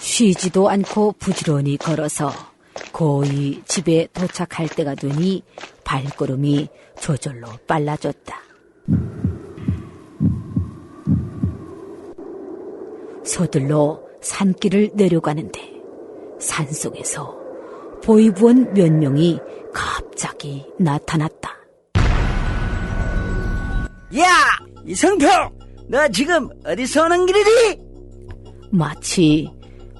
쉬지도 않고 부지런히 걸어서 거의 집에 도착할 때가 되니 발걸음이 저절로 빨라졌다. 서둘러 산길을 내려가는데 산속에서 보이부원 몇 명이 갑자기 나타났다. 야! 이성표! 너 지금 어디서 오는 길이니? 마치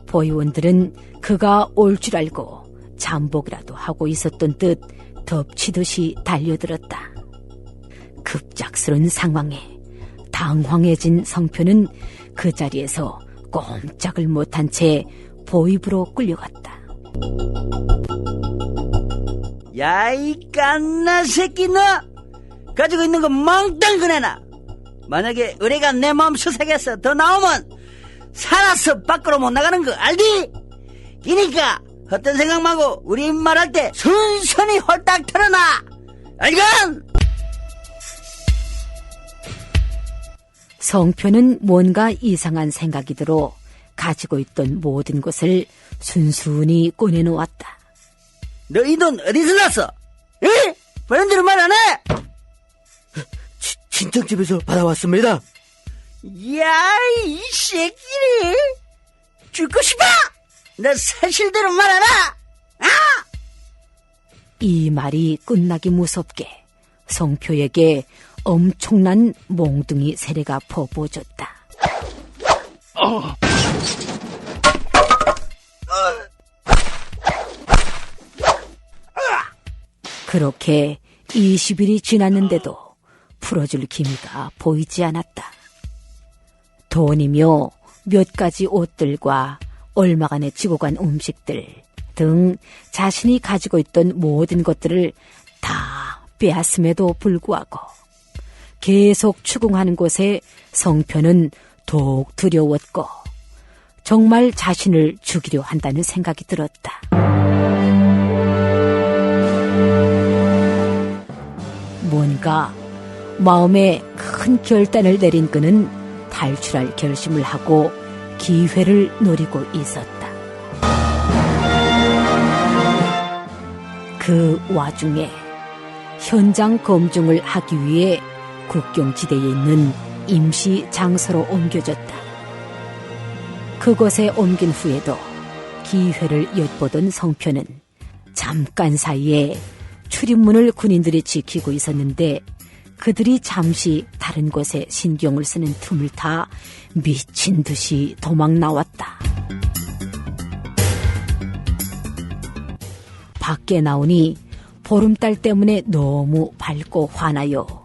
보이원들은 그가 올 줄 알고 잠복이라도 하고 있었던 듯 덮치듯이 달려들었다. 급작스런 상황에 당황해진 성표는 그 자리에서 꼼짝을 못한 채 보이부로 끌려갔다. 야, 이 깐나 새끼 너! 가지고 있는 거 멍땅 꺼내놔. 만약에 의뢰가 내 마음 수색해서 더 나오면 살아서 밖으로 못 나가는 거 알지? 그러니까 어떤 생각 말고 우리 말할 때 순순히 홀딱 털어놔. 알건? 성표는 뭔가 이상한 생각이 들어 가지고 있던 모든 것을 순순히 꺼내놓았다. 너 이 돈 어디서 났어? 에? 버런대로 말 안 해? 친척집에서 받아왔습니다. 야, 이 새끼를 죽고 싶어? 너 사실대로 말하라. 아! 이 말이 끝나기 무섭게 성표에게 엄청난 몽둥이 세례가 퍼부어졌다. 그렇게 20일이 지났는데도 풀어줄 기미가 보이지 않았다. 돈이며 몇 가지 옷들과 얼마간에 지고 간 음식들 등 자신이 가지고 있던 모든 것들을 다 빼앗음에도 불구하고 계속 추궁하는 곳에 성표는 더욱 두려웠고 정말 자신을 죽이려 한다는 생각이 들었다. 뭔가 마음에 큰 결단을 내린 그는 탈출할 결심을 하고 기회를 노리고 있었다. 그 와중에 현장 검증을 하기 위해 국경지대에 있는 임시 장소로 옮겨졌다. 그곳에 옮긴 후에도 기회를 엿보던 성표는 잠깐 사이에 출입문을 군인들이 지키고 있었는데 그들이 잠시 다른 곳에 신경을 쓰는 틈을 타 미친 듯이 도망 나왔다. 밖에 나오니 보름달 때문에 너무 밝고 환하여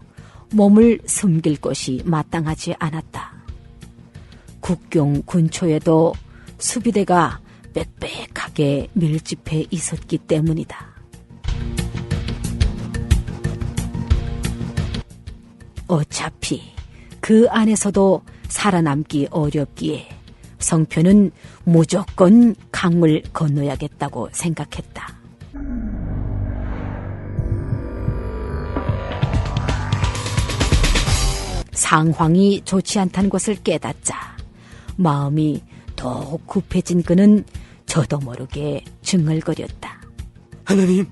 몸을 숨길 곳이 마땅하지 않았다. 국경 근처에도 수비대가 빽빽하게 밀집해 있었기 때문이다. 어차피 그 안에서도 살아남기 어렵기에 성표는 무조건 강을 건너야겠다고 생각했다. 상황이 좋지 않다는 것을 깨닫자 마음이 더욱 급해진 그는 저도 모르게 중얼거렸다. 하나님,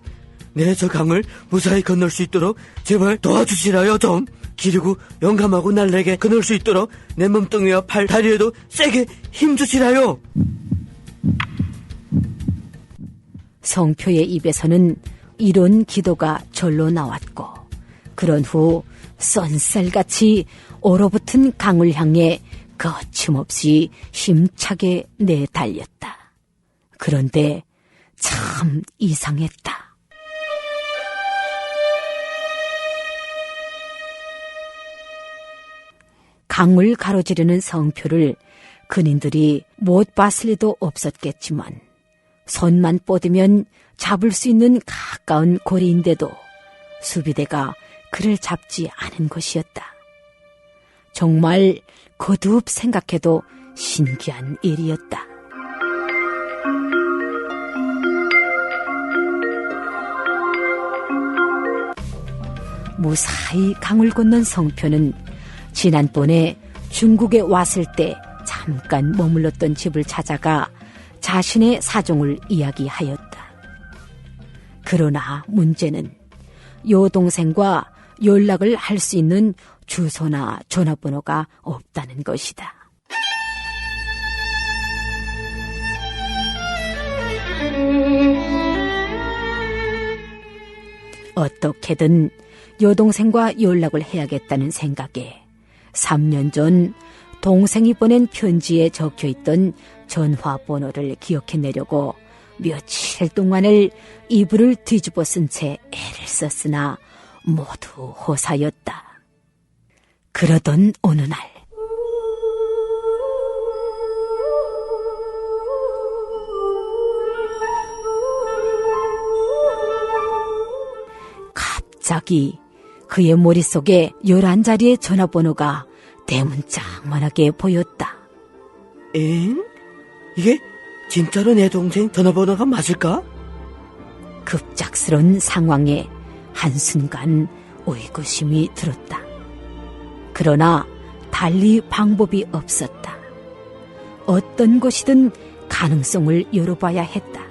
내 저 강을 무사히 건널 수 있도록 제발 도와주시라요 좀. 기르고 용감하고 날래게 건널 수 있도록 내 몸뚱이와 팔, 다리에도 세게 힘주시라요. 성표의 입에서는 이런 기도가 절로 나왔고 그런 후 쏜살같이 얼어붙은 강을 향해 거침없이 힘차게 내달렸다. 그런데 참 이상했다. 강을 가로지르는 성표를 근인들이 못 봤을 리도 없었겠지만 손만 뻗으면 잡을 수 있는 가까운 고리인데도 수비대가 그를 잡지 않은 것이었다. 정말 거듭 생각해도 신기한 일이었다. 무사히 강을 건넌 성표는 지난번에 중국에 왔을 때 잠깐 머물렀던 집을 찾아가 자신의 사정을 이야기하였다. 그러나 문제는 여동생과 연락을 할 수 있는 주소나 전화번호가 없다는 것이다. 어떻게든 여동생과 연락을 해야겠다는 생각에 3년 전 동생이 보낸 편지에 적혀있던 전화번호를 기억해내려고 며칠 동안을 이불을 뒤집어 쓴 채 애를 썼으나 모두 호사였다. 그러던 어느 날 갑자기 그의 머릿속에 11자리의 전화번호가 대문짝만하게 보였다. 엥? 이게 진짜로 내 동생 전화번호가 맞을까? 급작스러운 상황에 한순간 의구심이 들었다. 그러나 달리 방법이 없었다. 어떤 것이든 가능성을 열어봐야 했다.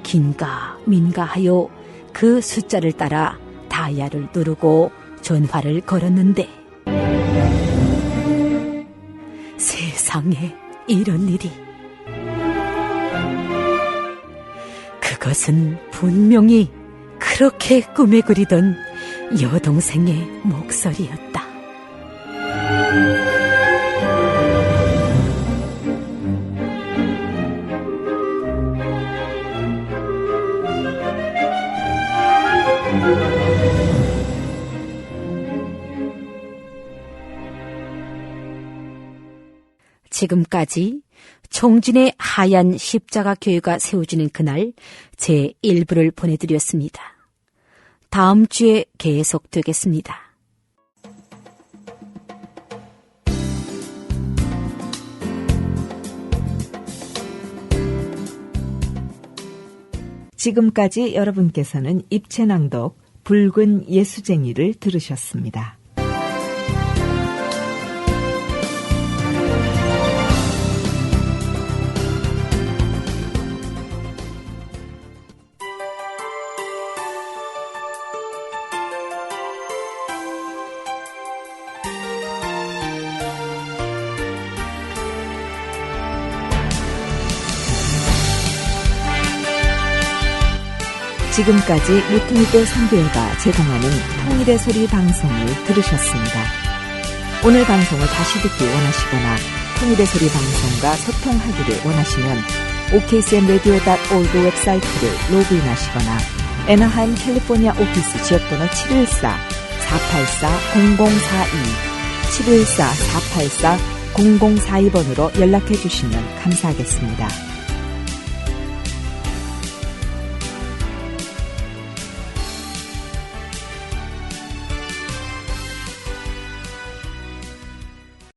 긴가 민가 하여 그 숫자를 따라 다이얼을 누르고 전화를 걸었는데 세상에 이런 일이. 그것은 분명히 그렇게 꿈에 그리던 여동생의 목소리였다. 지금까지 총진의 하얀 십자가 교회가 세워지는 그날 제1부를 보내드렸습니다. 다음 주에 계속되겠습니다. 지금까지 여러분께서는 입체낭독 붉은 예수쟁이를 들으셨습니다. 지금까지 모퉁이돌 선교회가 제공하는 통일의 소리 방송을 들으셨습니다. 오늘 방송을 다시 듣기 원하시거나 통일의 소리 방송과 소통하기를 원하시면 okcmradio.org 웹사이트를 로그인하시거나 애나하임 캘리포니아 오피스 지역번호 714-484-0042 714-484-0042번으로 연락해 주시면 감사하겠습니다.